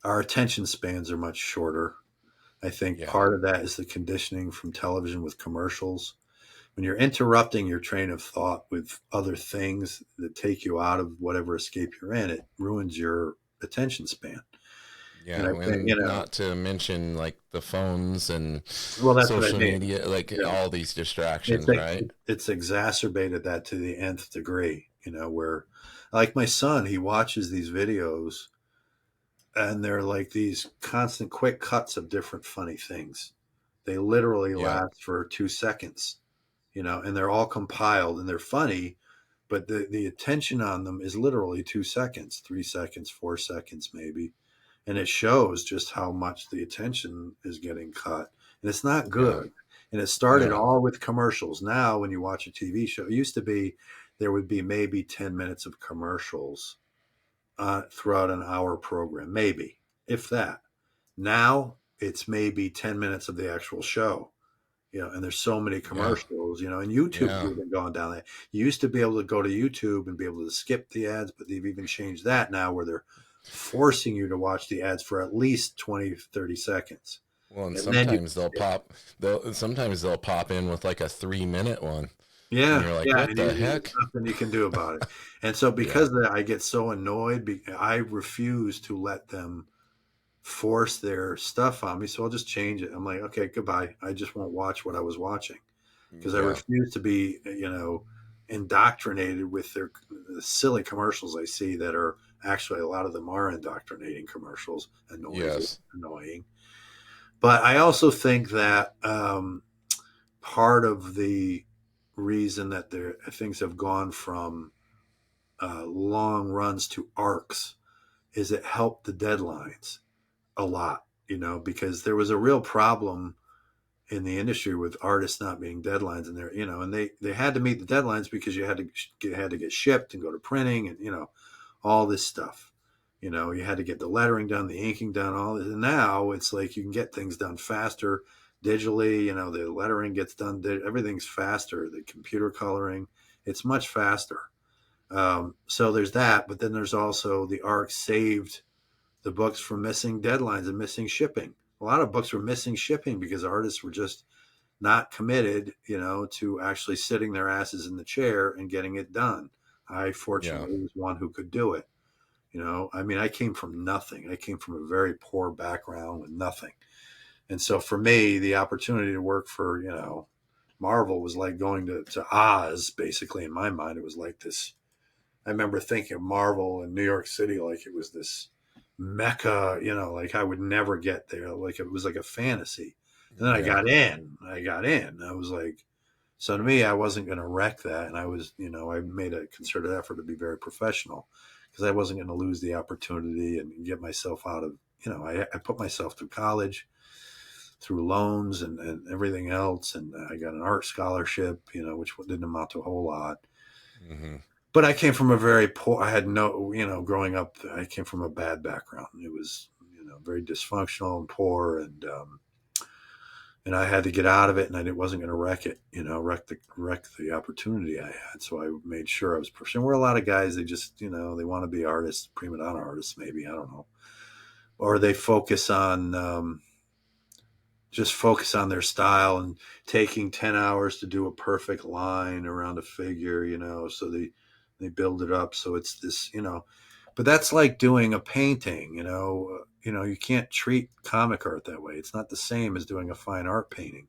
our attention spans are much shorter. I think yeah, part of that is the conditioning from television with commercials. When you're interrupting your train of thought with other things that take you out of whatever escape you're in, it ruins your attention span. And yeah, I think, and not to mention like the phones and well, that's what I social mean. media, like Yeah. all these It's distractions, like right? it's exacerbated that to the nth degree, where like my son, he watches these videos and they're like these constant quick cuts of different funny things. They literally Yeah, last for 2 seconds, and they're all compiled and they're funny, but the attention on them is literally 2 seconds, 3 seconds, 4 seconds, maybe. And it shows just how much the attention is getting cut. And it's not yeah, good. And it started no, all with commercials. Now, when you watch a TV show, it used to be there would be maybe 10 minutes of commercials throughout an hour program, maybe, if that. Now it's maybe 10 minutes of the actual show, and there's so many yeah, commercials, and YouTube's yeah, even gone down there. You used to be able to go to YouTube and be able to skip the ads, but they've even changed that now where they're forcing you to watch the ads for at least 20, 30 seconds. well, and And then you, sometimes they'll pop in with like a 3-minute one, and yeah, you're like, yeah, what and the there's heck? nothing you can do about it. And so Yeah, because of that, I get so annoyed. I refuse to let them force their stuff on me. So I'll just change it. I'm like, okay, goodbye. I just won't watch what I was watching, because I yeah, refuse to be, indoctrinated with the silly commercials I see that are actually, a lot of them are indoctrinating commercials and noisy, yes, annoying. But I also think that part of the reason that things have gone from long runs to arcs is it helped the deadlines a lot, because there was a real problem in the industry with artists not being deadlines, and they had to meet the deadlines because you had to get shipped and go to printing, and all this stuff. You had to get the lettering done, the inking done, all this. And now it's like you can get things done faster digitally. The lettering gets done, everything's faster. The computer coloring, it's much faster. So there's that, but then there's also the arc saved the books from missing deadlines and missing shipping. A lot of books were missing shipping because artists were just not committed, to actually sitting their asses in the chair and getting it done. I yeah, fortunately was one who could do it. I mean, I came from nothing. I came from a very poor background with nothing. And so for me, the opportunity to work for, Marvel was like going to Oz, basically. In my mind, it was like this I remember thinking of Marvel in New York City like it was this mecca, like I would never get there. Like it was like a fantasy. And then I Yeah. got in. I was like, so to me, I wasn't going to wreck that. And I was, I made a concerted effort to be very professional because I wasn't going to lose the opportunity and get myself out of, I put myself through college, through loans and everything else. And I got an art scholarship, which didn't amount to a whole lot. Hmm. But I came from a very poor, I had no, growing up, I came from a bad background. It was, very dysfunctional and poor. And I had to get out of it, and I wasn't going to wreck it, wreck the opportunity I had. So I made sure I was pursuing. We're a lot of guys, they just, they want to be artists, prima donna artists, maybe, I don't know. Or they just focus on their style and taking 10 hours to do a perfect line around a figure, so they build it up. So it's this, but that's like doing a painting, you can't treat comic art that way. It's not the same as doing a fine art painting.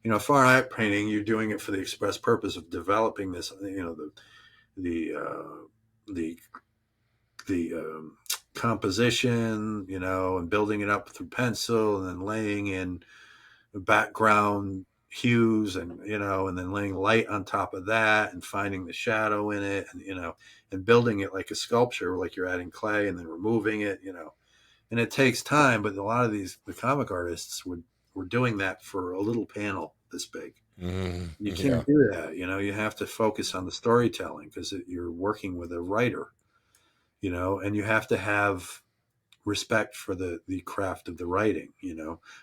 Fine art painting, you're doing it for the express purpose of developing this, the, the, the composition, and building it up through pencil and then laying in background hues and then laying light on top of that and finding the shadow in it and building it like a sculpture, like you're adding clay and then removing it, and it takes time. But a lot of the comic artists were doing that for a little panel this big. Hmm. You Yeah. can't do that. You have to focus on the storytelling because you're working with a writer, and you have to have respect for the craft of the writing.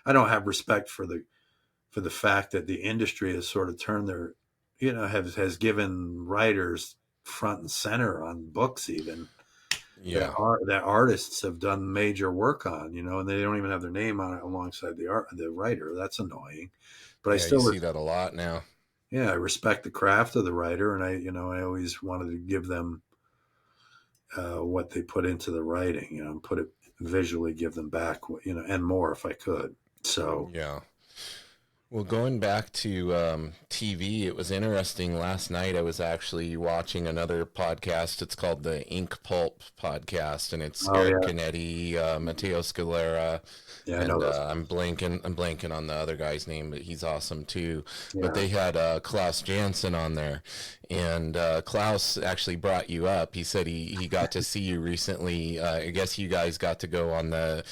I don't have respect for the fact that the industry has sort of turned their, has given writers front and center on books, even Yeah. that artists have done major work on, and they don't even have their name on it alongside the writer. That's annoying. But I Yeah. You still, see that a lot now. yeah, I respect the craft of the writer, and I always wanted to give them what they put into the writing, and put it visually, give them back, and more if I could. So, Yeah. Well, going back to TV, it was interesting. Last night I was actually watching another podcast. It's called the Ink Pulp podcast, and it's oh Eric yeah, Canetti, Matteo Scalera, yeah, I know and those. I'm blanking on the other guy's name, but he's awesome too. But Yeah, they had Klaus Janson on there, and Klaus actually brought you up. He said he got to see you recently. I guess you guys got to go on the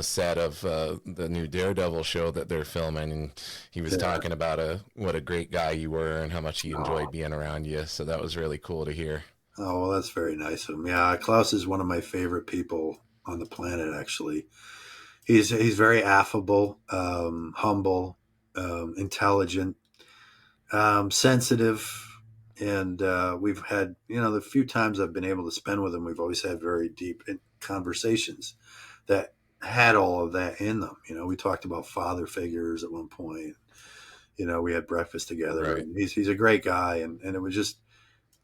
set of the new Daredevil show that they're filming, and he was yeah. talking about what a great guy you were and how much he enjoyed Oh, being around you. So that was really cool to hear. oh, well, that's very nice of him. Yeah, Klaus is one of my favorite people on the planet. Actually, he's very affable, humble, intelligent, sensitive, and we've had, the few times I've been able to spend with him, we've always had very deep conversations that had all of that in them. We talked about father figures at one point. We had breakfast together, Right. and he's a great guy, and it was just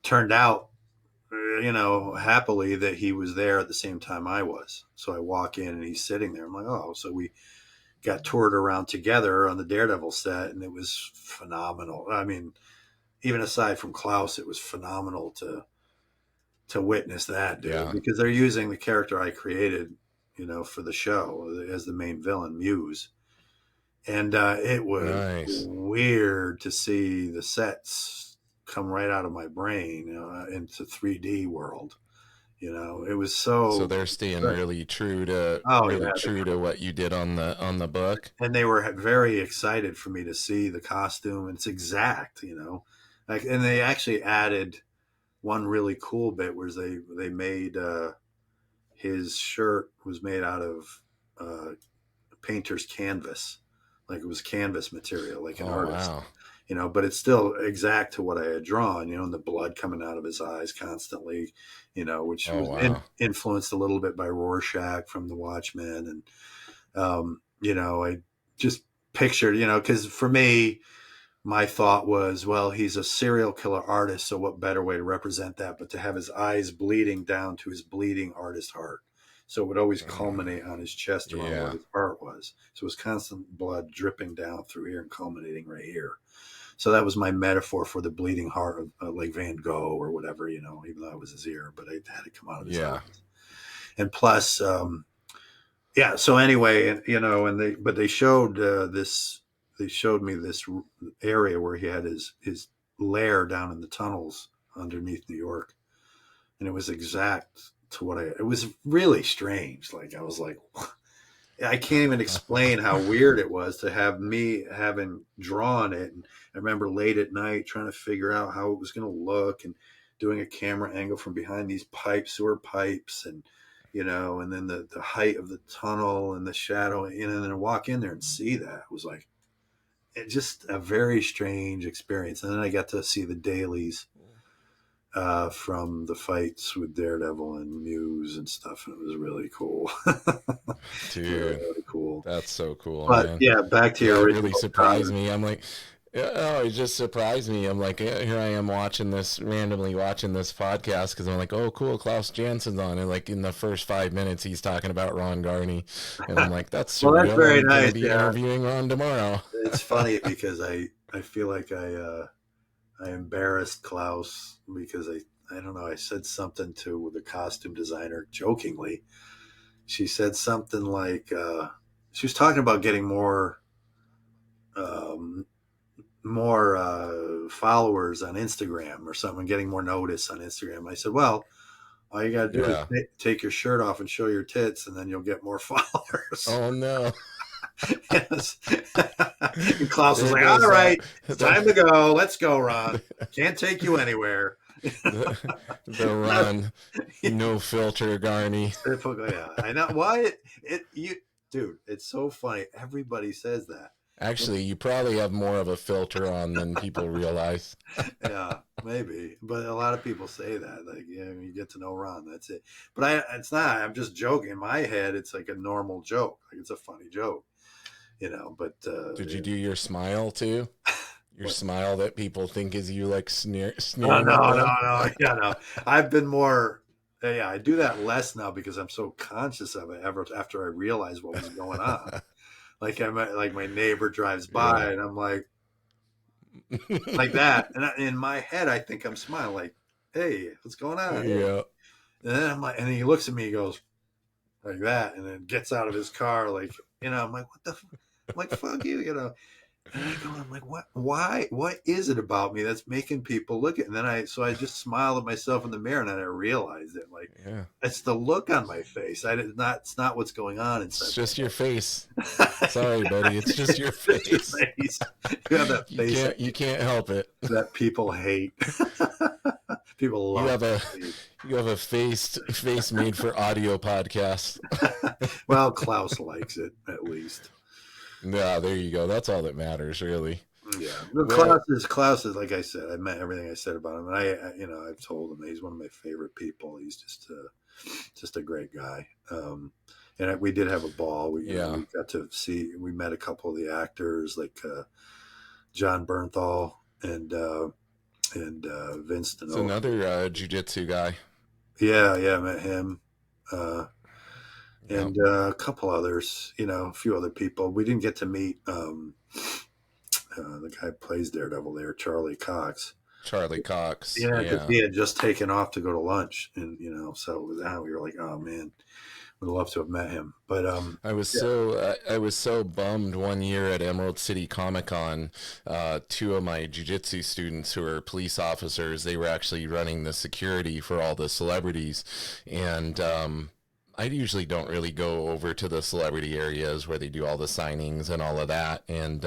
turned out, happily that he was there at the same time I was. So I walk in and he's sitting there. I'm like, oh, so we got toured around together on the Daredevil set, and it was phenomenal. I mean, even aside from Klaus, it was phenomenal to witness that, dude, Yeah. because they're using the character I created, for the show as the main villain, Muse. And it was Nice. weird to see the sets come right out of my brain into 3D world. It was So so. they're staying Oh really yeah, true to what you did on the book. and they were very excited for me to see the costume. It's exact, like, and they actually added one really cool bit where they made his shirt was made out of uh, painter's canvas, like it was canvas material, like an Oh artist, wow. but it's still exact to what I had drawn, and the blood coming out of his eyes constantly, which Oh was wow. influenced a little bit by Rorschach from The Watchmen. And, I just pictured, because for me, my thought was, well, he's a serial killer artist. So what better way to represent that but to have his eyes bleeding down to his bleeding artist heart? So it would always culminate on his chest around where Yeah. his heart was. So it was constant blood dripping down through here and culminating right here. So that was my metaphor for the bleeding heart of like Van Gogh or whatever, you know, even though it was his ear, but it had to come out of his Yeah. eyes. And plus, yeah. So anyway, and you know, they showed they showed me this area where he had his lair down in the tunnels underneath New York, and it was exact to what it was really strange. Like I was like, I can't even explain how weird it was to have me having drawn it. And I remember late at night trying to figure out how it was going to look and doing a camera angle from behind these pipes, sewer pipes, and you know, and then the height of the tunnel and the shadow, you know, and then walk in there and see that. It was like it just a very strange experience. And then I got to see the dailies from the fights with Daredevil and Muse and stuff, and it was really cool. Dude, really cool. that's so cool, But man. yeah, back to Yeah, your it original really surprised comment. me. I'm like, oh, it just surprised me. I'm like, here I am randomly watching this podcast because I'm like, oh, cool, Klaus Jansen's on. And like in the first 5 minutes, he's talking about Ron Garney. And I'm like, that's Well, that's surreal. very I'm going to nice. be Yeah, interviewing Ron tomorrow. it's funny because I feel like I embarrassed Klaus because I don't know, I said something to the costume designer jokingly. She said something like she was talking about getting um, more followers on Instagram or something, getting more notice on Instagram. I said, well, all you got to do is Yeah. take your shirt off and show your tits, and then you'll get more followers. Oh, no. Yes. And Klaus was There like, all goes right, that. it's time to go. Let's go, Ron. Can't take you anywhere. The Ron, no filter Garney. Yeah, I know. Why you, dude? It's so funny. Everybody says that. Actually, you probably have more of a filter on than people realize. Yeah, maybe. But a lot of people say that. Like, yeah, you get to know Ron. That's it. But it's not. I'm just joking. In my head, it's like a normal joke. Like it's a funny joke, you know. But Did you do your smile too? Your what? smile that people think is you like Oh sneering no, at no, them? no. Yeah, no. I've been more. Yeah, I do that less now because I'm so conscious of it. Ever after I realized what was going on, like like my neighbor drives by Yeah. and I'm like that, and in my head I think I'm smiling, like, "Hey, what's going on?" Yeah. And then I'm like, and he looks at me, he goes like that, and then gets out of his car, like, you know, I'm like, "What the?" I'm like, "Fuck you," you know. And I'm like, "What? Why? What is it about me that's making people look at?" And then I just smiled at myself in the mirror, and then I realized it, like, Yeah. it's the look on my face. I did not. It's not what's going on It's inside just your face. my Sorry, buddy. It's just your It's just your face. face. You have that You face can't help it. that people hate. People You love have a it. you have a face made for audio podcasts. Well, Klaus likes it at least. Yeah, there you go. That's all that matters, really. Yeah, no, Well, Klaus is like I said. I meant everything I said about him, and you know, I've told him he's one of my favorite people. He's just a great guy. And we did have a ball. You know, yeah. we got to see. We met a couple of the actors, like John Bernthal and Vince It's D'Onofrio. another jiu-jitsu guy. Yeah, I met him. Uh, Yeah. and a couple others, you know, a few other people. We didn't get to meet the guy who plays Daredevil there, Charlie Cox. Charlie Cox. Yeah, because Yeah. he had just taken off to go to lunch, and you know, so with that we were like, oh man, would love to have met him. But I was yeah, so bummed one year at Emerald City Comic Con. Two of my jiu-jitsu students who are police officers, they were actually running the security for all the celebrities, and I usually don't really go over to the celebrity areas where they do all the signings and all of that. And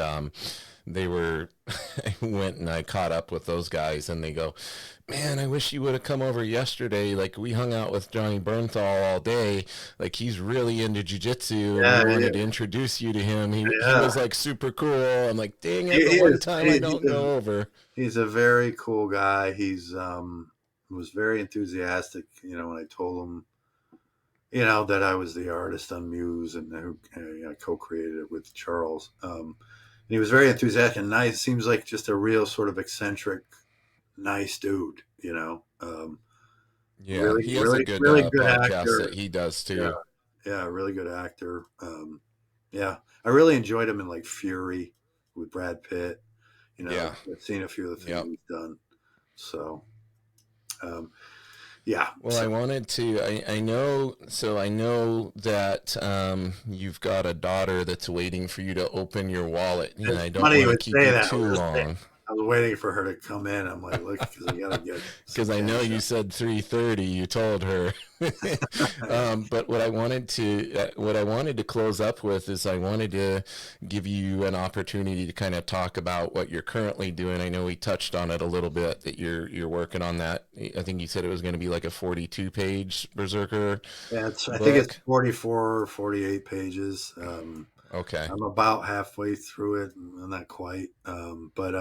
they were, I went and I caught up with those guys, and they go, "Man, I wish you would have come over yesterday. Like, we hung out with Johnny Bernthal all day. Like, he's really into jiu-jitsu, and we yeah, wanted to introduce you to him. He yeah. was like super cool." I'm like, dang He it, the one is. time I don't go over. He's a very cool guy. He's was very enthusiastic. You know, when I told him, you know, that I was the artist on Muse and who I co-created it with Charles. And he was very enthusiastic and nice. Seems like just a real sort of eccentric, nice dude. You know, Yeah, really, he has a really, good really good podcast that actor. he does Yeah, too. Yeah, really good actor. Yeah, I really enjoyed him in like Fury with Brad Pitt. You know, Yeah. I've seen a few of the things Yep. he's done. So, um, yeah. Well, So I wanted to. I know. So I know that you've got a daughter that's waiting for you to open your wallet, and it's I don't funny you want to would keep say you that. too long. I was waiting for her to come in. I'm like, look, because I got to get some Because I know cash you out. said 3:30. You told her. But what I wanted to close up with is I wanted to give you an opportunity to kind of talk about what you're currently doing. I know we touched on it a little bit that you're working on that. I think you said it was going to be like a 42-page Berserker Yeah, I think it's book. 44, 48 pages. Okay. I'm about halfway through it. I'm not quite. But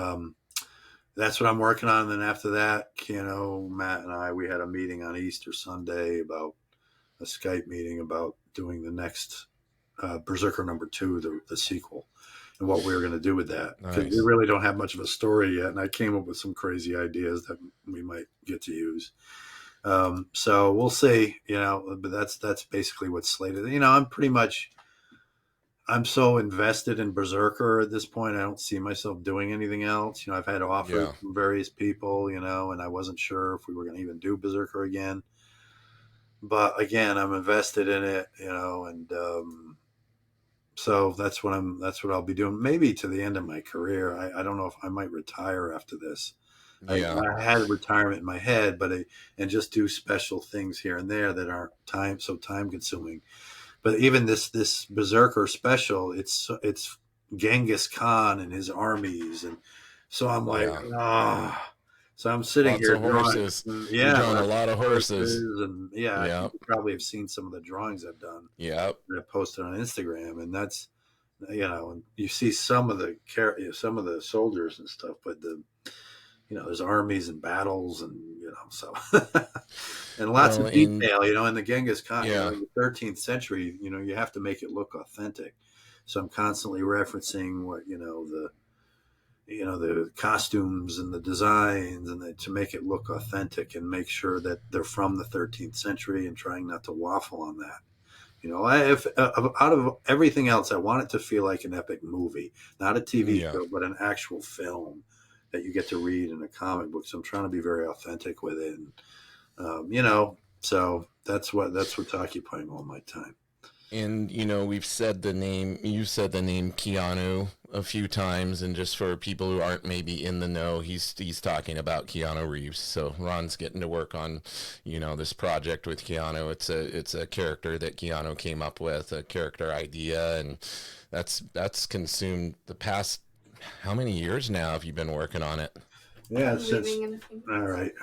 that's what I'm working on. And then after that, Matt and I, we had a meeting on Easter Sunday about a Skype meeting about doing the next Berserker #2, the sequel, and what we were going to do with that, because we Nice. really don't have much of a story yet. And I came up with some crazy ideas that we might get to use. So we'll see, but that's basically what's slated. I'm so invested in Berserker at this point. I don't see myself doing anything else. I've had offers Yeah. from various people, and I wasn't sure if we were going to even do Berserker again. But again, I'm invested in it, and so that's what I'll be doing. Maybe to the end of my career. I don't know if I might retire after this. Yeah. I had retirement in my head, and just do special things here and there that aren't time consuming. But even this Berserker special, it's Genghis Khan and his armies, and so I'm like, Yeah. ah. So I'm sitting Lots here of drawing, horses. You're yeah, drawing a lots lot of of horses. horses, and yeah, I Yeah. think you probably have seen some of the drawings I've done Yep. that I posted on Instagram, and that's and you see some of the soldiers and stuff, but there's armies and battles, and so and lots Well, of in detail, in the Genghis Khan, yeah. in the 13th century, you have to make it look authentic. So I'm constantly referencing what the costumes and the designs, and to make it look authentic and make sure that they're from the 13th century, and trying not to waffle on that. If out of everything else, I want it to feel like an epic movie, not a TV Yeah. show, but an actual film that you get to read in a comic book. So I'm trying to be very authentic with it, and so that's what's occupying all my time. And we've said the name. You said the name Keanu a few times, and just for people who aren't maybe in the know, he's talking about Keanu Reeves. So Ron's getting to work on, this project with Keanu. It's a character that Keanu came up with, a character idea, and that's consumed the past. How many years now have you been working on it? Yeah, I'm leaving in a few all minutes.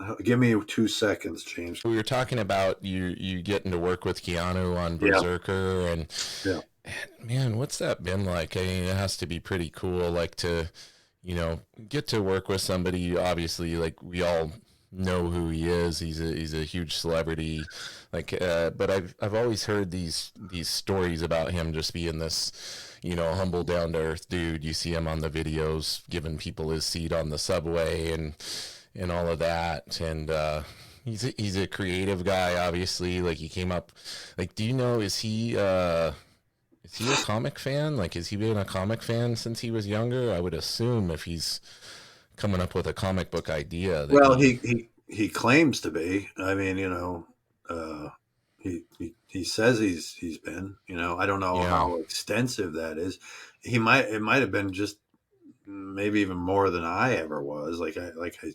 right. Give me 2 seconds, James. We were talking about you getting to work with Keanu on Yeah, Berserker, and yeah. man, what's that been like? I mean, it has to be pretty cool, like to, get to work with somebody. Obviously, like we all know who he is. He's a huge celebrity, like. But I've always heard these stories about him just being this, humble, down to earth dude. You see him on the videos giving people his seat on the subway and all of that, and he's a creative guy. Obviously, like he came up. Like, do you know? Is he a comic fan? Like, has he been a comic fan since he was younger? I would assume if he's coming up with a comic book idea that Well, he, he claims to be. I mean, he says he's been. I don't know yeah, how extensive that is. It might have been just maybe even more than I ever was. Like I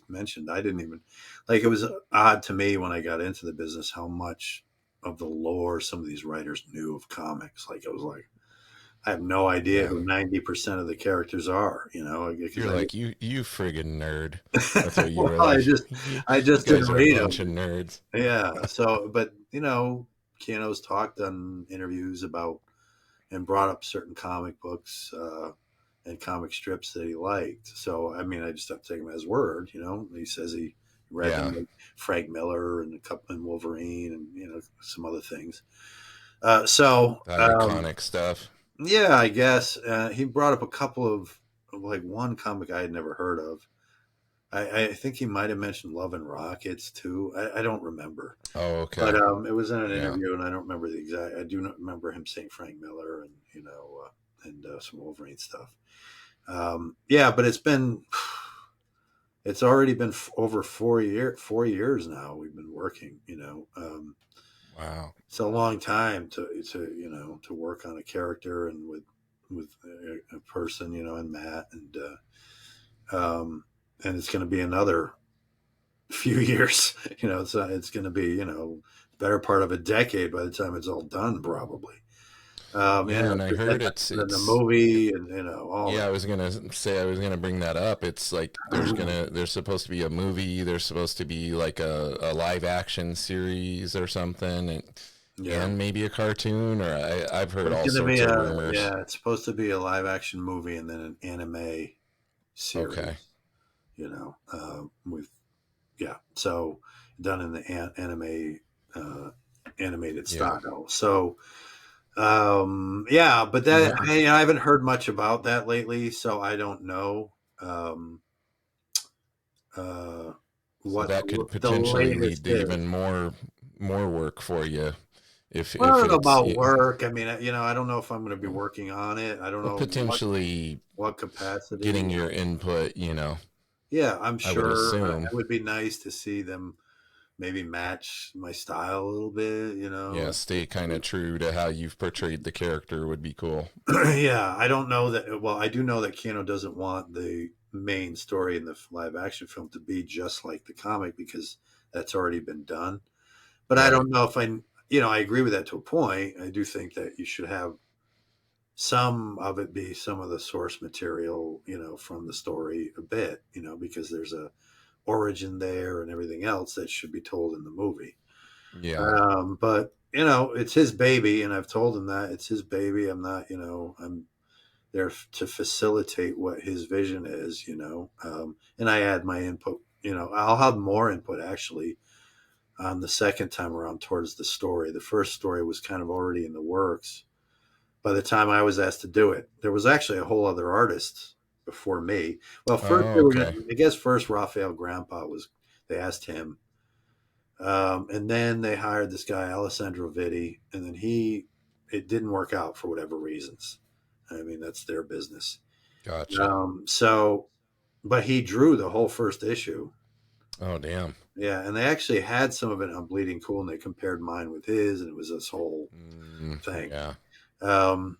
mentioned, I didn't even like. It was odd to me when I got into the business how much of the lore some of these writers knew of comics. Like it was like I have no idea yeah. who 90% of the characters are. Because You're I like you friggin' nerd. That's what you well, were I like. just You, I you just didn't guys are a read bunch of them. nerds. Yeah. So, but Keanu's talked on interviews about and brought up certain comic books and comic strips that he liked. So, I mean, I just have to take him at his word. He says he read them, Yeah, like Frank Miller and Wolverine, and some other things. So, that iconic stuff. yeah, I guess he brought up a couple of like one comic I had never heard of. I think he might have mentioned Love and Rockets too. I don't remember, Oh, but okay. it was in an Yeah. interview, and I don't remember the exact. I do not remember him saying Frank Miller and some Wolverine stuff. Yeah, but it's already been over 4 years now. We've been working. Wow. It's a long time to work on a character and with a person, and Matt and it's going to be another few years. It's going to be better part of a decade by the time it's all done, probably. Yeah, and I heard Then the it's movie and all yeah, that. I was gonna bring that up. It's like there's supposed to be a movie, there's supposed to be like a live action series or something, Yeah, and maybe a cartoon, or I've heard it's all going to be sorts of rumors. it's supposed to be a live action movie and then an anime Okay. series. With so done in the anime animated Yeah. style. So but that What, I haven't heard much about that lately, so I don't know um, uh, so what that could the potentially lead latest to is. even more work for you Well, I if don't know it's about work. I mean, I don't know if I'm going to be working on it. I don't well, know potentially what capacity. getting your input. Yeah, I'm I would sure assume. it would be nice to see them maybe match my style a little bit. Yeah, stay kind of true to how you've portrayed the character would be cool. Yeah, I don't know that. Well, I do know that Keanu doesn't want the main story in the live action film to be just like the comic because that's already been done. But I Right. don't know if I agree with that to a point. I do think that you should have some of it be some of the source material, from the story a bit, because there's a origin there and everything else that should be told in the movie. Yeah. But it's his baby, and I've told him that it's his baby. I'm not, I'm there to facilitate what his vision is, and I add my input. I'll have more input actually on the second time around towards the story. The first story was kind of already in the works by the time I was asked to do it. There was actually a whole other artist before me. Well, first Oh, they were going okay. to, I guess, first Raphael Grandpa was. They asked him, and then they hired this guy Alessandro Vitti, and then it didn't work out for whatever reasons. I mean, that's their business. Gotcha. So, but he drew the whole first issue. Oh, damn. Yeah, and they actually had some of it on Bleeding Cool, and they compared mine with his, and it was this whole thing, Yeah. um,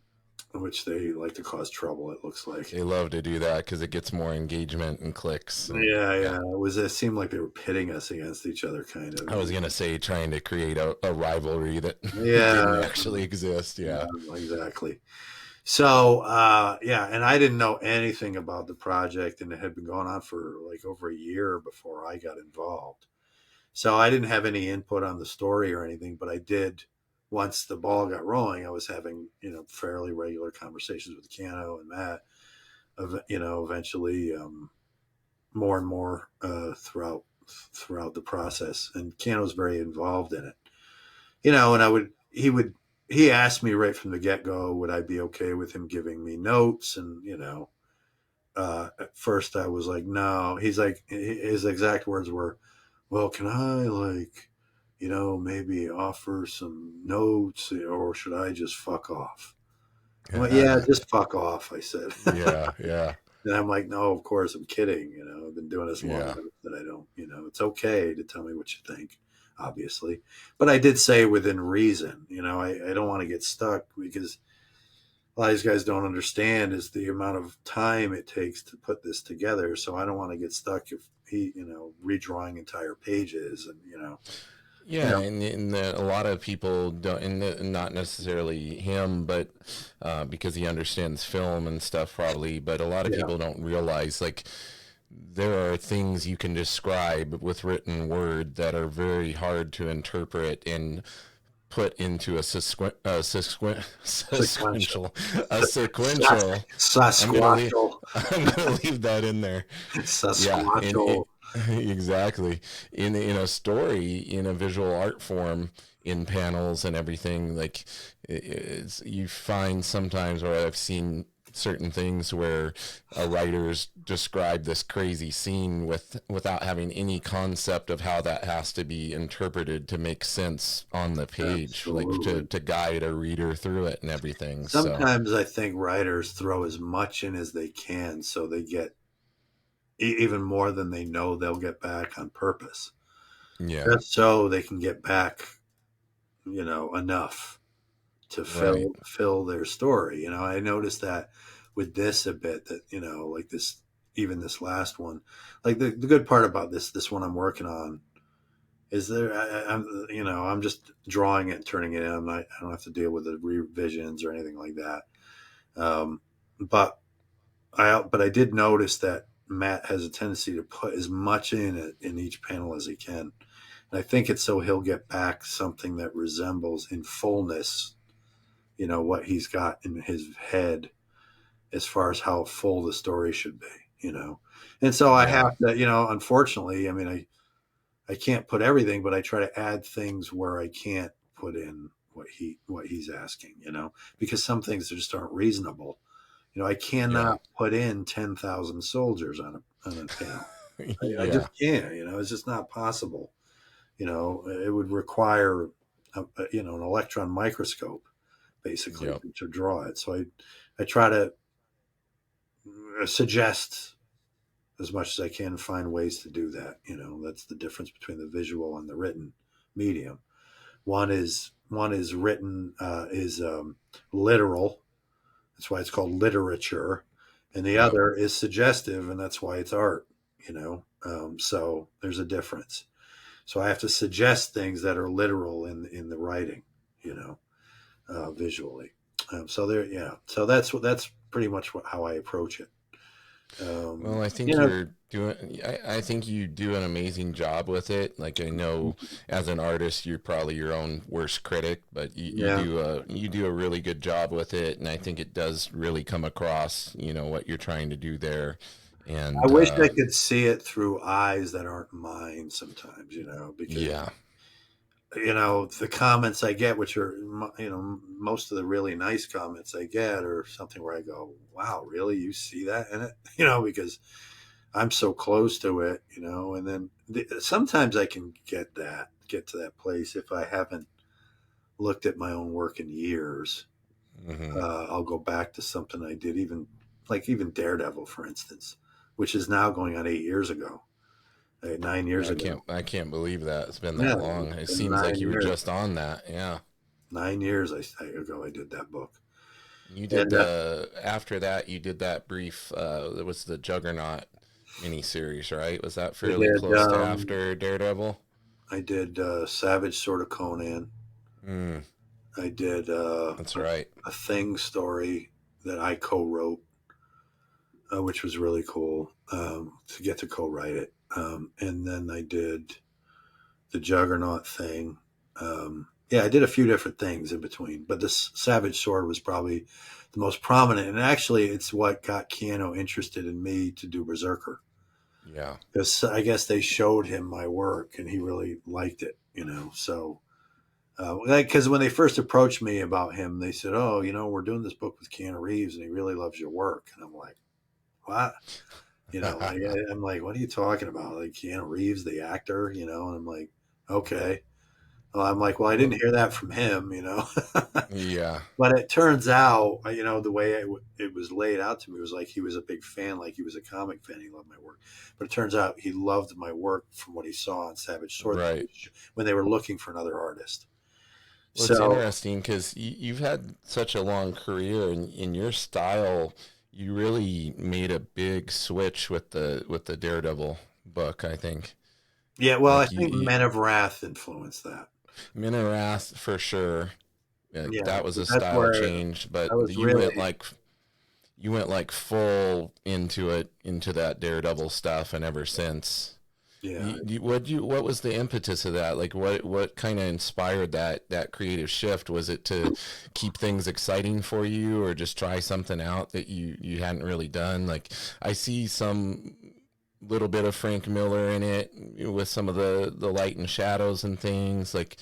which they like to cause trouble. It looks like. They love to do that because it gets more engagement and clicks. And Yeah, yeah. yeah. It seemed like they were pitting us against each other, kind of. I was going to say trying to create a rivalry that didn't Yeah, actually exist. Yeah. exactly. So, and I didn't know anything about the project, and it had been going on for like over a year before I got involved. So I didn't have any input on the story or anything, but I did once the ball got rolling. I was having, fairly regular conversations with Keanu and Matt, eventually, more and more, throughout the process. And Keanu was very involved in it, and he asked me right from the get go, would I be okay with him giving me notes? And, at first I was like, no. He's like, his exact words were, well, can I maybe offer some notes, or should I just fuck off? I'm like, yeah, just fuck off, I said. Yeah. Yeah. And I'm like, no, of course, I'm kidding. I've been doing this long Yeah. enough that I don't, it's okay to tell me what you think, obviously. But I did say within reason, I don't want to get stuck because a lot of these guys don't understand is the amount of time it takes to put this together. So I don't want to get stuck if he, redrawing entire pages and, Yeah, and a lot of people don't, and not necessarily him, but because he understands film and stuff probably, but a lot of yeah, people don't realize like there are things you can describe with written word that are very hard to interpret and put into sequential, a sequential. I'm gonna leave. Sasquatchal, I'm gonna leave that in there. Yeah, and Sasquatchal. exactly in a story, in a visual art form, in panels and everything. Like you find sometimes, or I've seen certain things where writers describe this crazy scene without having any concept of how that has to be interpreted to make sense on the page, like Absolutely. to guide a reader through it and everything. So Sometimes I think writers throw as much in as they can so they get even more than they know they'll get back on purpose. yeah, Just so they can get back, enough to right, fill their story. I noticed that with this a bit, that like this, even this last one, like the good part about this one I'm working on is I'm just drawing it and turning it in. I don't have to deal with the revisions or anything like that. um, but I did notice that Matt has a tendency to put as much in it in each panel as he can. And I think it's so he'll get back something that resembles in fullness, what he's got in his head as far as how full the story should be. And so I yeah, have to, unfortunately, I mean, I can't put everything, but I try to add things where I can't put in what he's asking, because some things just aren't reasonable. I yeah, cannot put in 10,000 soldiers on a panel. I yeah, just can't. It's just not possible. It would require an electron microscope basically yep. to draw it. So I try to suggest as much as I can, find ways to do that. That's the difference between the visual and the written medium. One is written is literal. That's why it's called literature, and the Yep. other is suggestive, and that's why it's art. So there's a difference. So I have to suggest things that are literal in the writing. Visually. So there, yeah. So that's pretty much how I approach it. Well, I You think know, you're doing. I think you do an amazing job with it. Like I know, as an artist, you're probably your own worst critic, but yeah. you do a really good job with it, and I think it does really come across. What you're trying to do there, I and wish I could see it through eyes that aren't mine sometimes, because yeah, the comments I get, which are most of the really nice comments I get, are something where I go, "Wow, really? You see that in it?" Because I'm so close to it, and then sometimes I can get to that place if I haven't looked at my own work in years. hmm I'll go back to something I did, even Daredevil, for instance, which is now going on 8 years ago, 9 years yeah. ago. I can't believe that it's been Yeah, that long. it's It been seems like nine you were years. just on that. Yeah. 9 years ago I did that book, You did and the after that. You did that brief. It was the Juggernaut miniseries, right? Was that I fairly did close to after Daredevil? Savage Sword of Conan. Mm, I did that's right. a Thing story that I co-wrote, which was really cool to get to co-write it. And then I did the Juggernaut thing. Yeah, I did a few different things in between, but this Savage Sword was probably the most prominent. And actually, it's what got Keanu interested in me to do Berserker, Yeah. because I guess they showed him my work and he really liked it. So because when they first approached me about him, they said, "Oh, we're doing this book with Keanu Reeves, and he really loves your work." And I'm like, "What?" I'm like, "What are you talking about? Like Keanu Reeves, the actor?" And I'm like, "Okay." Well, I'm like, "Well, I Well, didn't hear that from him." yeah. But it turns out, the way it was laid out to me was like he was a big fan, like he was a comic fan. He loved my work, but it turns out he loved my work from what he saw on Savage Sword Right. when they were looking for another artist. Well, it's So interesting because you've had such a long career, and in your style, you really made a big switch with the Daredevil book. I think, yeah, well, I like think Men of Wrath influenced that. Minarath for sure. Yeah, That was a that's style where change, but I was really. you went like full into it into that Daredevil stuff, and ever since. Yeah, What was the impetus of that? Like what kind of inspired that creative shift? Was it to keep things exciting for you, or just try something out that you hadn't really done? Like I see some little bit of Frank Miller in it with some of the light and shadows and things. Like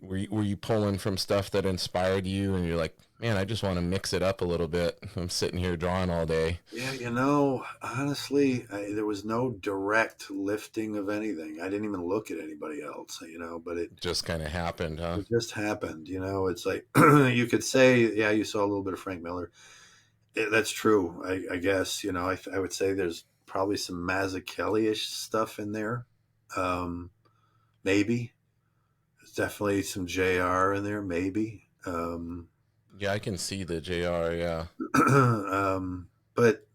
were you pulling from stuff that inspired you, and you're like, Man, I just want to mix it up a little bit. I'm sitting here drawing all day. Yeah, honestly, there was no direct lifting of anything. I didn't even look at anybody else, but Just kind of happened, huh? it just happened. It's like you could say, yeah, you saw a little bit of Frank Miller. That's true. I guess, I would say there's probably some Mazzucchelli-ish stuff in there. Um, maybe. There's definitely some JR in there, maybe. Yeah, I can see the JR. Yeah. But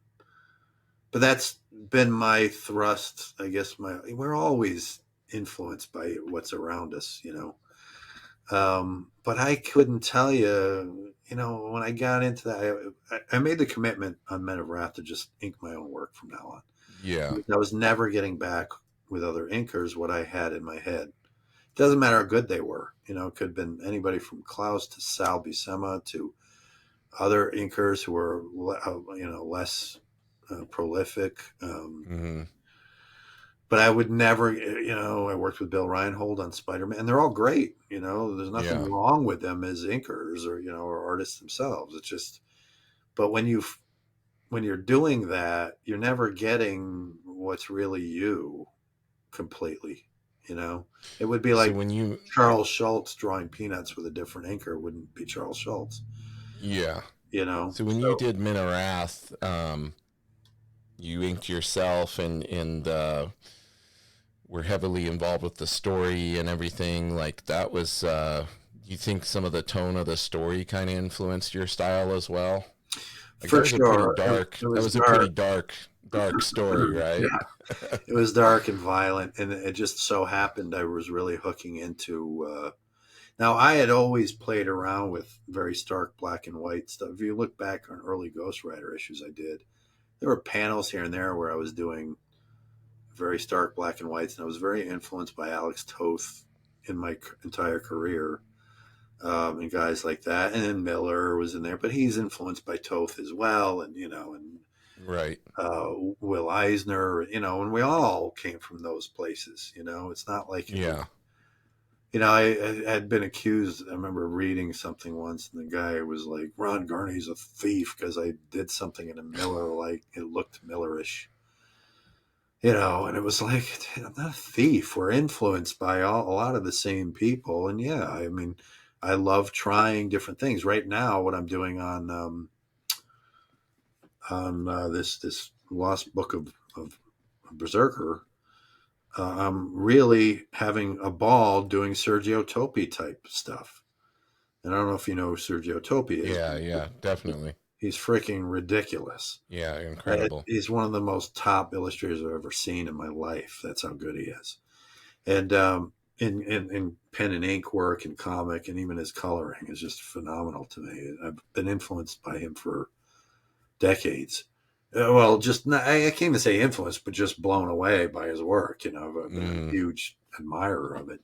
that's been my thrust. I guess we're always influenced by what's around us, But I couldn't tell you, when I got into that, I made the commitment on Men of Wrath to just ink my own work from now on. Yeah. I was never getting back with other inkers what I had in my head. It doesn't matter how good they were. It could have been anybody from Klaus to Sal Buscema to other inkers who were, less prolific. Mm-hmm. But I would never, I worked with Bill Reinhold on Spider-Man, and they're all great. There's nothing Yeah. wrong with them as inkers or artists themselves. It's just, but when you're doing that, you're never getting what's really you completely. It would be So like when you, Charles Schultz drawing Peanuts with a different inker wouldn't be Charles Schultz. yeah. So when you So did Men of Wrath, you inked yourself and were heavily involved with the story and everything. Like that was, you think some of the tone of the story kind of influenced your style as well? Like that for was a pretty sure, dark. it That was was a pretty dark. dark story, right? Yeah, it was dark and violent, and it just so happened I was really hooking into. Now, I had always played around with very stark black and white stuff. If you look back on early Ghost Rider issues I did, there were panels here and there where I was doing very stark black and whites, and I was very influenced by Alex Toth in my entire career, and guys like that. And then Miller was in there, but he's influenced by Toth as well, and Right. Will Eisner, and we all came from those places. It's not like it was. Yeah. I had been accused. I remember reading something once, and the guy was like, "Ron Garney's a thief because I did something in a Miller, like it looked Millerish." And it was like, I'm not a thief. We're influenced by a lot of the same people, and yeah, I mean, I love trying different things. Right now, what I'm doing on this lost book of Berserker, I'm really having a ball doing Sergio Topi type stuff. And I don't know if you know who Sergio Topi is. Yeah. Yeah. Definitely. He's freaking ridiculous. Yeah. Incredible. He's one of the most top illustrators I've ever seen in my life. That's how good he is. And in pen and ink work and comic and even his coloring is just phenomenal to me. I've been influenced by him for decades. Well, just not, I can't even say influenced, but just blown away by his work. I've been a Mm. huge admirer of it.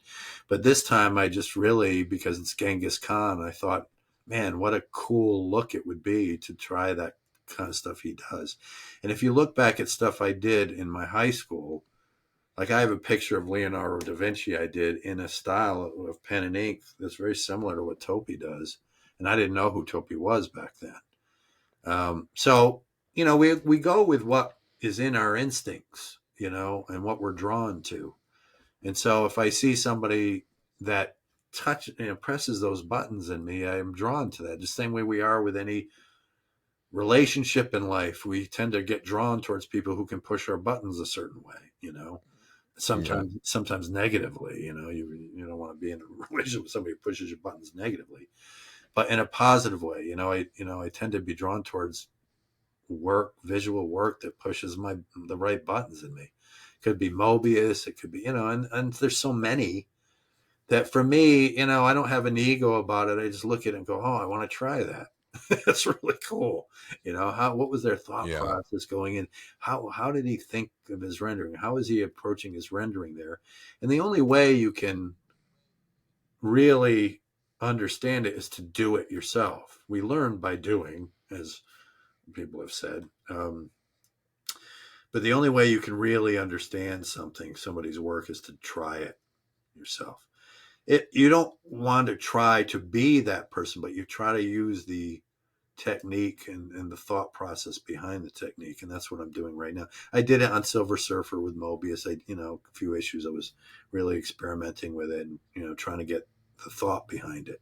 But this time, I just really, because it's Genghis Khan, I thought, man, what a cool look it would be to try that kind of stuff he does. And if you look back at stuff I did in my high school, like I have a picture of Leonardo da Vinci I did in a style of pen and ink that's very similar to what Topi does. And I didn't know who Topi was back then. So we go with what is in our instincts, and what we're drawn to. And so if I see somebody that presses those buttons in me, I am drawn to that. The same way we are with any relationship in life, we tend to get drawn towards people who can push our buttons a certain way. Yeah. Sometimes negatively. You don't want to be in a relationship with somebody who pushes your buttons negatively, but in a positive way. I tend to be drawn towards visual work that pushes the right buttons in me. It could be Mobius, it could be, and there's so many that for me, I don't have an ego about it. I just look at it and go, oh, I want to try that. That's really cool. What was their thought Yeah. process going in? How did he think of his rendering? How is he approaching his rendering there? And the only way you can really understand it is to do it yourself. We learn by doing, as people have said. But the only way you can really understand somebody's work, is to try it yourself. you don't want to try to be that person, but you try to use the technique and the thought process behind the technique. And that's what I'm doing right now. I did it on Silver Surfer with Mobius. A few issues I was really experimenting with it and, trying to get the thought behind it,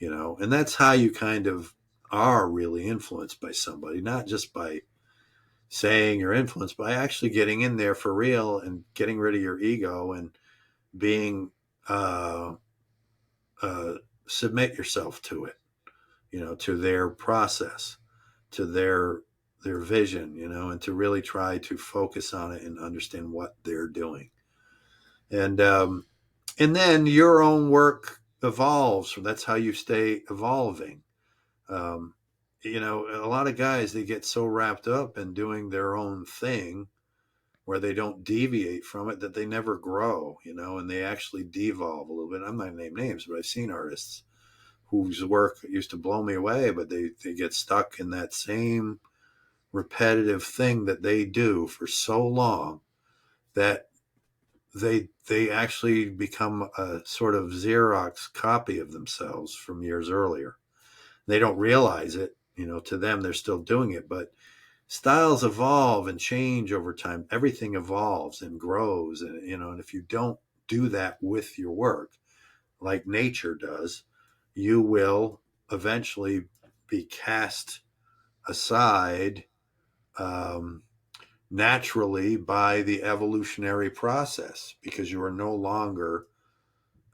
and that's how you kind of are really influenced by somebody, not just by saying you're influenced, by actually getting in there for real and getting rid of your ego and being, uh, uh, submit yourself to it, to their process, to their vision, and to really try to focus on it and understand what they're doing. And then your own work evolves. That's how you stay evolving. Um, a lot of guys, they get so wrapped up in doing their own thing where they don't deviate from it that they never grow, and they actually devolve a little bit. I'm not going to name names, but I've seen artists whose work used to blow me away, but they get stuck in that same repetitive thing that they do for so long that they actually become a sort of Xerox copy of themselves from years earlier. They don't realize it, to them they're still doing it, but styles evolve and change over time. Everything evolves and grows, and if you don't do that with your work like nature does, you will eventually be cast aside, um, naturally by the evolutionary process, because you are no longer,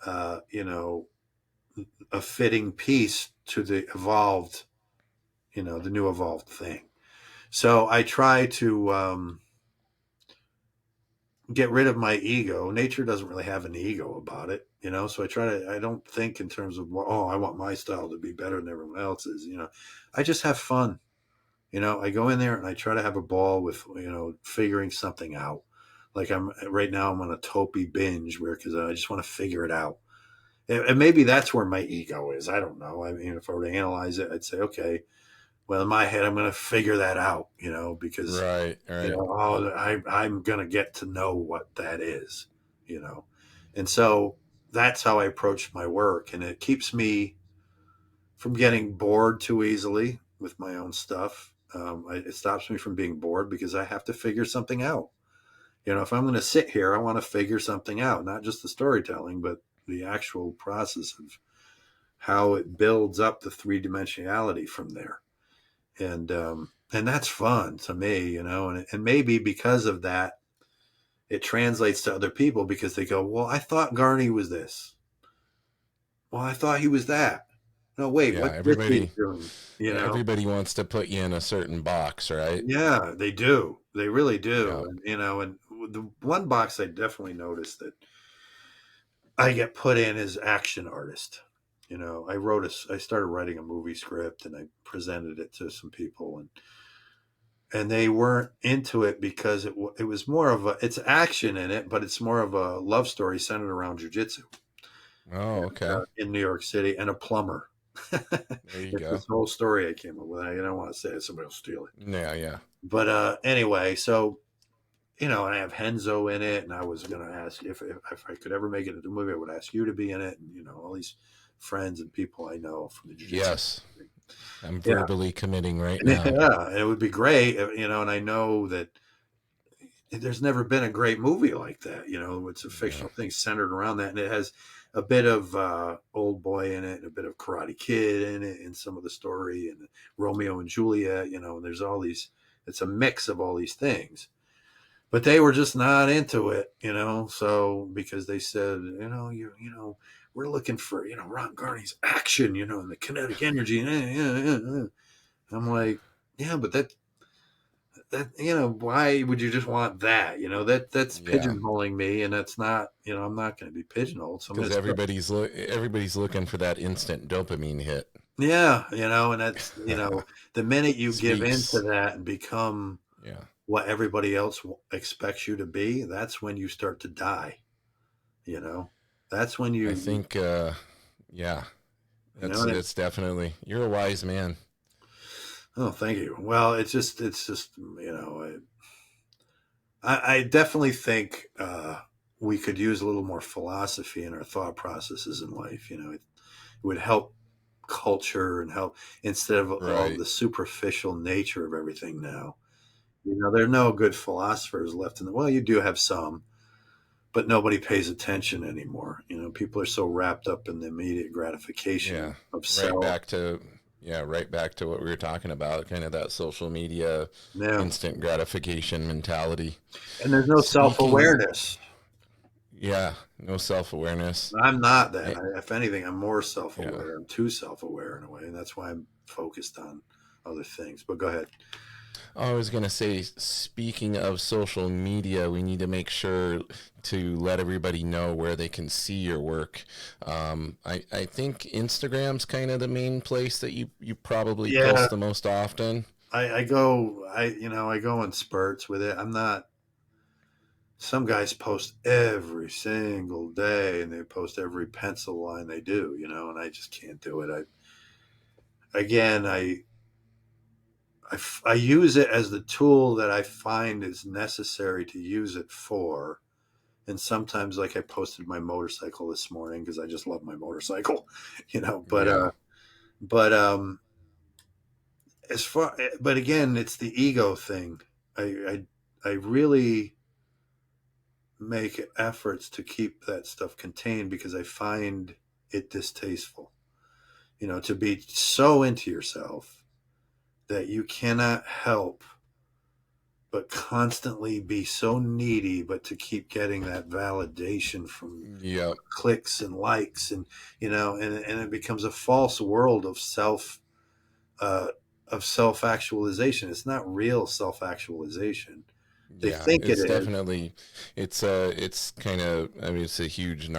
uh, you know, a fitting piece to the evolved, the new evolved thing. So I try to, get rid of my ego. Nature doesn't really have an ego about it, So I don't think in terms of, oh, I want my style to be better than everyone else's. I just have fun. I go in there and I try to have a ball with, figuring something out. Like right now, I'm on a Topi binge because I just want to figure it out. And maybe that's where my ego is. I don't know. I mean, if I were to analyze it, I'd say, okay, well, in my head, I'm going to figure that out, because, Right, right. I'm going to get to know what that is, you know. And so that's how I approach my work. And it keeps me from getting bored too easily with my own stuff. It stops me from being bored because I have to figure something out. If I'm going to sit here, I want to figure something out, not just the storytelling, but the actual process of how it builds up the three dimensionality from there. And that's fun to me, and maybe because of that, it translates to other people because they go, well, I thought Garney was this. Well, I thought he was that. No, wait, Yeah, what's this he's doing? everybody wants to put you in a certain box, right? Yeah, they do. They really do. Yeah. And the one box I definitely noticed that I get put in is action artist. I started writing a movie script and I presented it to some people, and they weren't into it because it was more of it's action in it, but it's more of a love story centered around jujitsu Oh, okay. in New York City, and a plumber. There you It's go. this whole story I came up with. I don't want to say it; somebody will steal it. Yeah, yeah. But anyway, so and I have Henzo in it, and I was going to ask if I could ever make it into a movie, I would ask you to be in it, and all these friends and people I know from the jiu-jitsu. Yes. I'm Yeah, verbally committing right now. yeah, and it would be great, and I know that there's never been a great movie like that. It's a Yeah. fictional thing centered around that, and it has a bit of Old Boy in it, and a bit of Karate Kid in it, and some of the story, and Romeo and Juliet. And there's all these. It's a mix of all these things, but they were just not into it. So because they said, we're looking for Ron Garney's action, and the kinetic energy. I'm like, yeah, but that why would you just want that, that's Yeah. pigeonholing me, and that's not, I'm not going to be pigeonholed, so I'm going Because to start. everybody's looking for that instant dopamine hit. Yeah, and that's, the minute you give into Speaks. that and become Yeah. what everybody else expects you to be, that's when you start to die. you know that's when I you think yeah. and That's definitely, you're a wise man. oh, thank you. Well, it's just I definitely think we could use a little more philosophy in our thought processes in life. It would help culture and help instead of all Right. the superficial nature of everything now. There are no good philosophers left in the well, you do have some, but nobody pays attention anymore. People are so wrapped up in the immediate Yeah. gratification of Right self. back to yeah, right back to what we were talking about, kind of that social media Yeah. instant gratification mentality. And there's no self Speaking, awareness. yeah, no self-awareness. I'm not that. I, If anything, I'm more yeah. self-aware. I'm too self-aware in a way, and that's why I'm focused on other things. But go ahead. I was going to say, speaking of social media, we need to make sure to let everybody know where they can see your work. I think Instagram's kind of the main place that you probably Yeah, post the most often. I go in spurts with it. I'm not. Some guys post every single day, and they post every pencil line they do. And I just can't do it. Again, I use it as the tool that I find is necessary to use it for. And sometimes, like, I posted my motorcycle this morning because I just love my motorcycle, but Yeah, but but again, it's the ego thing. I really make efforts to keep that stuff contained because I find it distasteful. To be so into yourself that you cannot help but constantly be so needy, but to keep getting that validation from yep, clicks and likes, and it becomes a false world uh, of self actualization. It's not real self actualization. They yeah. think it It's is. definitely it's kind of, I mean, it's a huge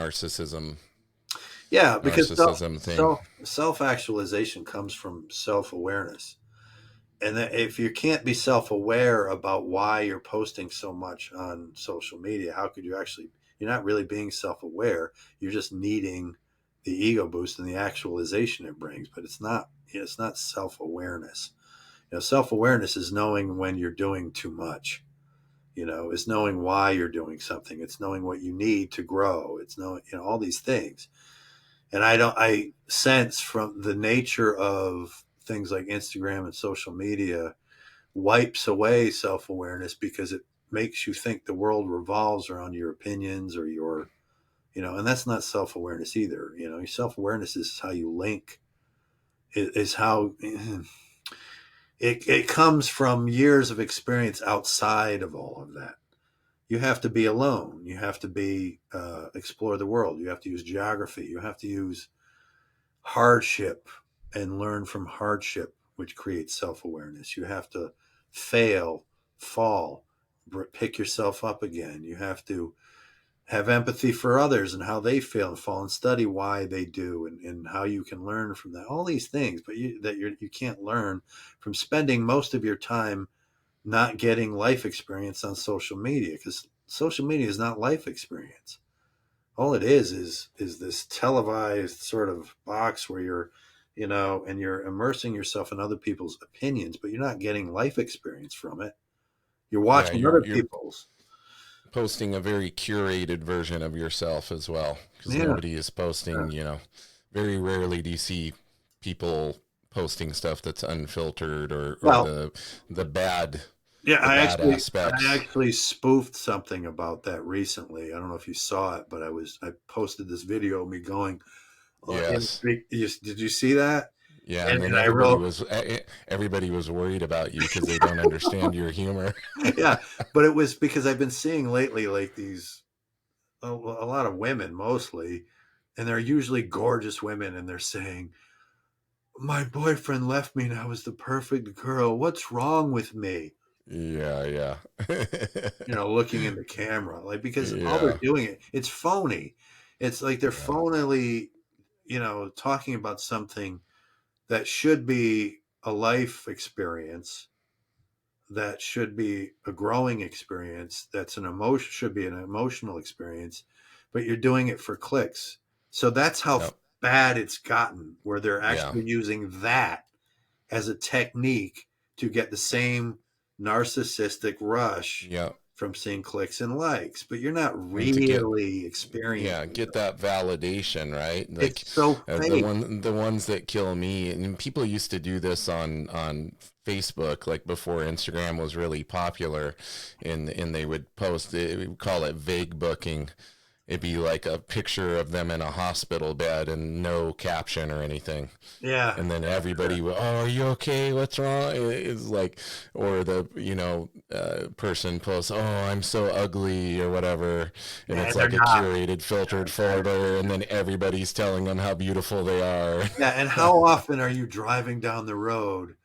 Yeah, because narcissism thing. self actualization comes from self awareness. And that if you can't be self aware about why you're posting so much on social media, how could you actually? You're not really being self aware. You're just needing the ego boost and the actualization it brings. But it's not. It's not self awareness. Self awareness is knowing when you're doing too much. Is knowing why you're doing something. It's knowing what you need to grow. It's knowing all these things. And I sense from the nature of things like Instagram and social media wipes away self-awareness because it makes you think the world revolves around your opinions or and that's not self-awareness either. Your self-awareness is how you link, is how it comes from years of experience outside of all of that. You have to be alone. You have to be explore the world. You have to use geography. You have to use hardship and learn from hardship, which creates self awareness. You have to fail, fall, pick yourself up again. You have to have empathy for others and how they fail and fall and study why they do and how you can learn from that. All these things, but you can't learn from spending most of your time not getting life experience on social media because social media is not life experience. All it is this televised sort of box where you're and you're immersing yourself in other people's opinions, but you're not getting life experience from it. You're Yeah, watching other you're people's. posting a very curated version of yourself as well, because Yeah, nobody is posting, very rarely do you see people posting stuff that's unfiltered or well, the bad yeah, the bad I aspects. actually spoofed something about that recently. I don't know if you saw it, but I posted this video of me going Yes. did you see that? Yeah, and And then I wrote, everybody was worried about you because they don't understand your humor. yeah, but it was because I've been seeing lately like these a lot of women mostly, and they're usually gorgeous women, and they're saying, "My boyfriend left me, and I was the perfect girl. What's wrong with me?" Yeah, yeah. Looking in the camera, like because all they're Yeah, doing it's phony. It's like they're yeah. phonily, talking about something that should be a life experience, that should be a growing experience, that's an emotion, should be an emotional experience, but you're doing it for clicks. So that's how Yep. bad it's gotten, where they're Yeah. actually using that as a technique to get the same narcissistic rush Yep. from seeing clicks and likes, but you're not And to get, really yeah, experiencing get it. that validation, right? Like It's so fake. the ones that kill me, and people used to do this on Facebook, like before Instagram was really popular, and they would post it, we would call it vague booking. It'd be like a picture of them in a hospital bed and no caption or anything. Yeah. And then everybody would, oh, are you okay? What's wrong? It's like, or the, person posts, oh, I'm so ugly or whatever. And Yeah, it's and they're like a not. curated, filtered photo. And then everybody's telling them how beautiful they are. Yeah, and how often are you driving down the road,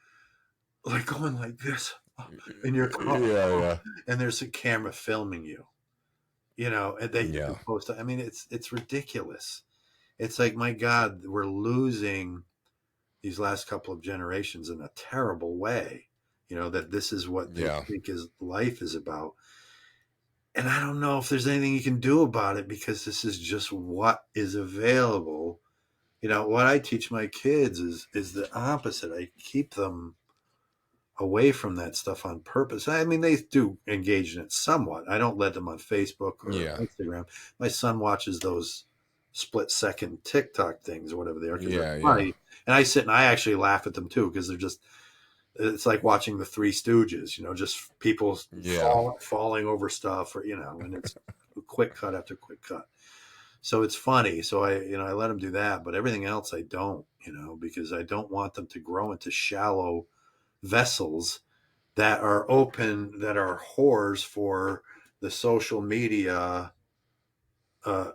like going like this in your car, Yeah, and there's a camera filming you, and they yeah. post. I mean, it's ridiculous. It's like, my God, we're losing these last couple of generations in a terrible way. That this is what they Yeah. think is life is about. And I don't know if there's anything you can do about it, because this is just what is available. What I teach my kids is the opposite. I keep them away from that stuff on purpose. I mean, they do engage in it somewhat. I don't let them on Facebook or Yeah. Instagram. My son watches those split-second TikTok things or whatever they are, because they're Yeah, yeah. funny. And I sit and I actually laugh at them too, because it's like watching the Three Stooges, just people Yeah. falling over stuff, or, and it's quick cut after quick cut. So it's funny. So I let them do that, but everything else I don't, because I don't want them to grow into shallow vessels that are open, that are whores for the social media, uh,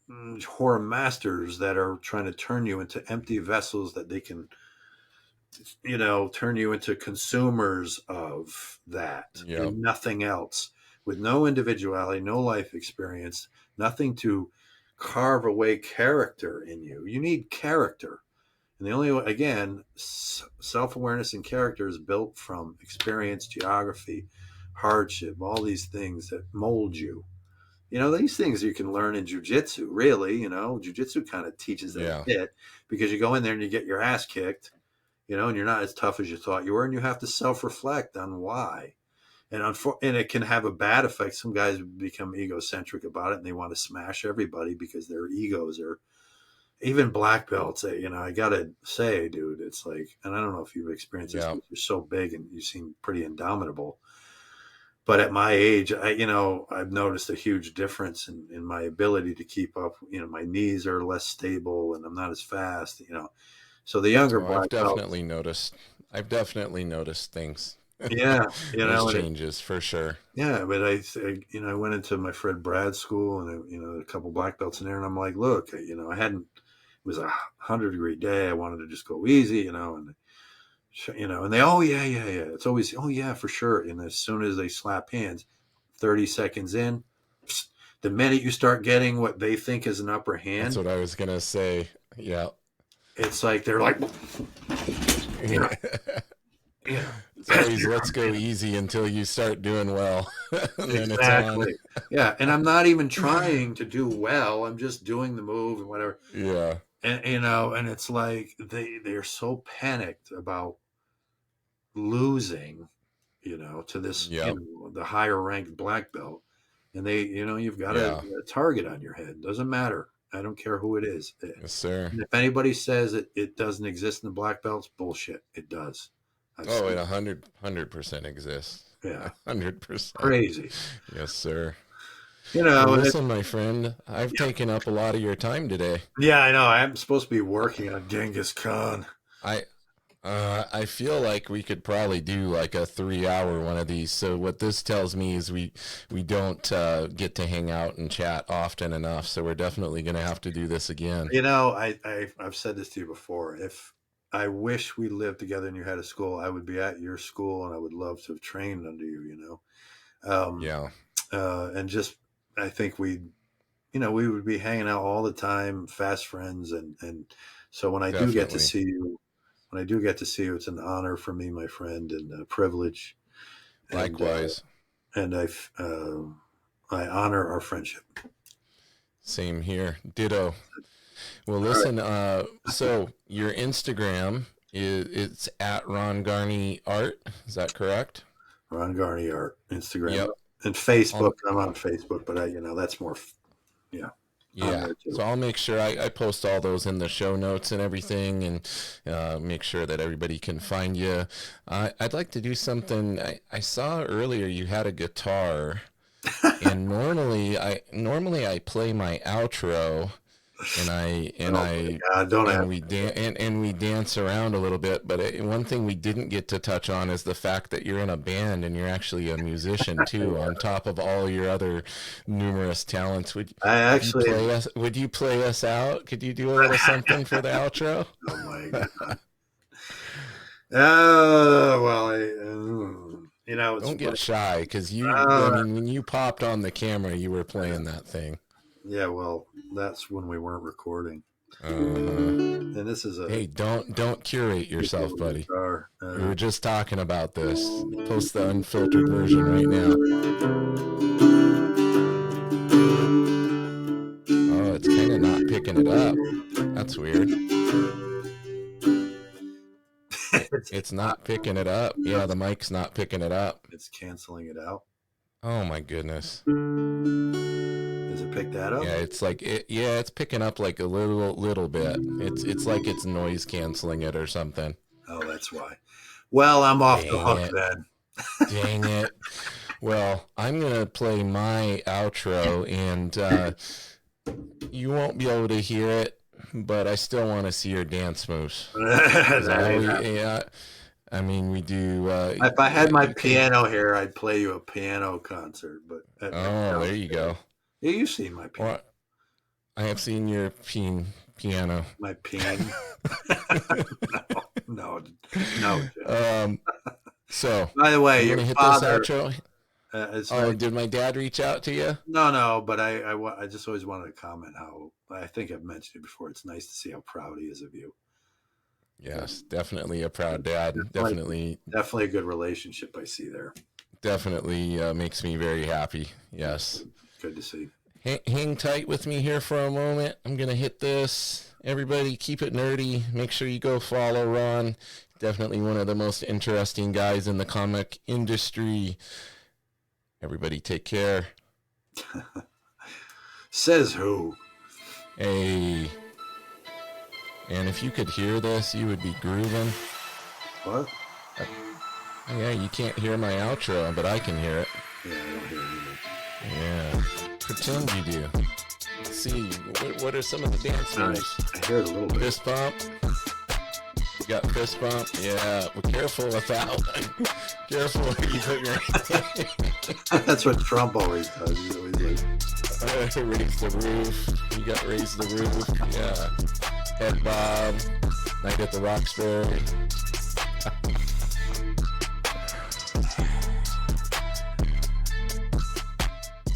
whore masters that are trying to turn you into empty vessels that they can, turn you into consumers of that Yep. and nothing else, with no individuality, no life experience, nothing to carve away character in you. You need character. And the only way, again, self-awareness and character is built from experience, geography, hardship, all these things that mold you. These things you can learn in jujitsu, really. Jujitsu kind of teaches that a Yeah. bit, because you go in there and you get your ass kicked, and you're not as tough as you thought you were, and you have to self-reflect on why. And it can have a bad effect. Some guys become egocentric about it, and they want to smash everybody because their egos are, even black belts. I gotta say, dude, it's like, and I don't know if you've experienced this, Yeah. because you're so big and you seem pretty indomitable. But at my age, I've noticed a huge difference in my ability to keep up. My knees are less stable, and I'm not as fast. So the younger Oh, black belts, I've definitely noticed things. yeah, Those and changes for sure. yeah, but I went into my Fred Brad school, and a couple black belts in there, and I'm like, look, I hadn't. It was 100-degree day. I wanted to just go easy, and they, oh yeah, yeah, yeah. It's always, oh yeah, for sure. And as soon as they slap hands, 30 seconds in, the minute you start getting what they think is an upper That's hand, what I was gonna say. Yeah. it's like they're like, Yeah. you It's always let's go easy until you start doing well. And then it's on. exactly. Yeah, and I'm not even trying to do well. I'm just doing the move and whatever. Yeah. And and it's like they're so panicked about losing, to this, Yep. the higher ranked black belt. And you've got Yeah. a target on your head. Doesn't matter. I don't care who it is. Yes, sir. And if anybody says it doesn't exist in the black belts, bullshit. It does. I've Oh, it seen, 100% exists. yeah, 100%. crazy. Yes, sir. You Well, know, and listen, my friend, I've taken up a lot of your time today. yeah, I know. I'm supposed to be working on Genghis Khan. I feel like we could probably do like a 3-hour one of these. So what this tells me is we don't get to hang out and chat often enough. So we're definitely gonna have to do this again. I've said this to you before. If I wish we lived together and you had a school, I would be at your school, and I would love to have trained under you. Yeah, And just, I think we would be hanging out all the time, fast friends, and so when I do get to definitely. see you, it's an honor for me, my friend, and a privilege, and Likewise. I honor our friendship. Same here. Ditto. Well, All right, listen. So your Instagram it's at Ron Garney Art. Is that correct? Ron Garney Art, Instagram Yep. And Facebook, I'm on Facebook, but that's more, yeah. Yeah, so I'll make sure I post all those in the show notes and everything, and make sure that everybody can find you. I'd like to do something. I saw earlier you had a guitar, and normally I play my outro, and we dance around a little bit. But one thing we didn't get to touch on is the fact that you're in a band and you're actually a musician too, on top of all your other numerous talents. Would you play us out? Could you do a little something for the outro? Oh my god! Well, don't get shy, because when you popped on the camera, you were playing that thing. Yeah, well, that's when we weren't recording. And this is hey, don't curate yourself, buddy. We were just talking about this. Post the unfiltered version right now. Oh, it's kind of not picking it up. That's weird. It's not picking it up. Yeah, the mic's not picking it up. It's canceling it out. Oh my goodness. Does it pick that up? Yeah, it's like it's picking up like a little bit. It's like it's noise canceling it or something. Oh, that's why. Well, I'm off the hook then. Dang it. Well, I'm gonna play my outro, and you won't be able to hear it, but I still want to see your dance moves. I mean, we do. If I had my piano here, I'd play you a piano concert. But there you go. Yeah, you've seen my piano. Well, I have seen your piano. My peen. No. So, by the way, your father. Hit this outro? Did my dad reach out to you? No, but I just always wanted to comment how I think I've mentioned it before. It's nice to see how proud he is of you. Yes, definitely a proud dad. Definitely a good relationship I see there. Definitely makes me very happy. Yes. Good to see. Hang tight with me here for a moment. I'm going to hit this. Everybody, keep it nerdy. Make sure you go follow Ron. Definitely one of the most interesting guys in the comic industry. Everybody take care. Says who? Hey. And if you could hear this, you would be grooving. What? Yeah, you can't hear my outro, but I can hear it. Yeah, I don't hear it either. Yeah. Pretend you do. Let's see, what are some of the dance moves? I hear it a little bit. Fist bump. You got fist bump. Yeah, be careful with that one. Careful where you put your That's what Trump always does. He's always like... raise the roof. You got raise the roof. Yeah. Head bob. Night at the Roxbury.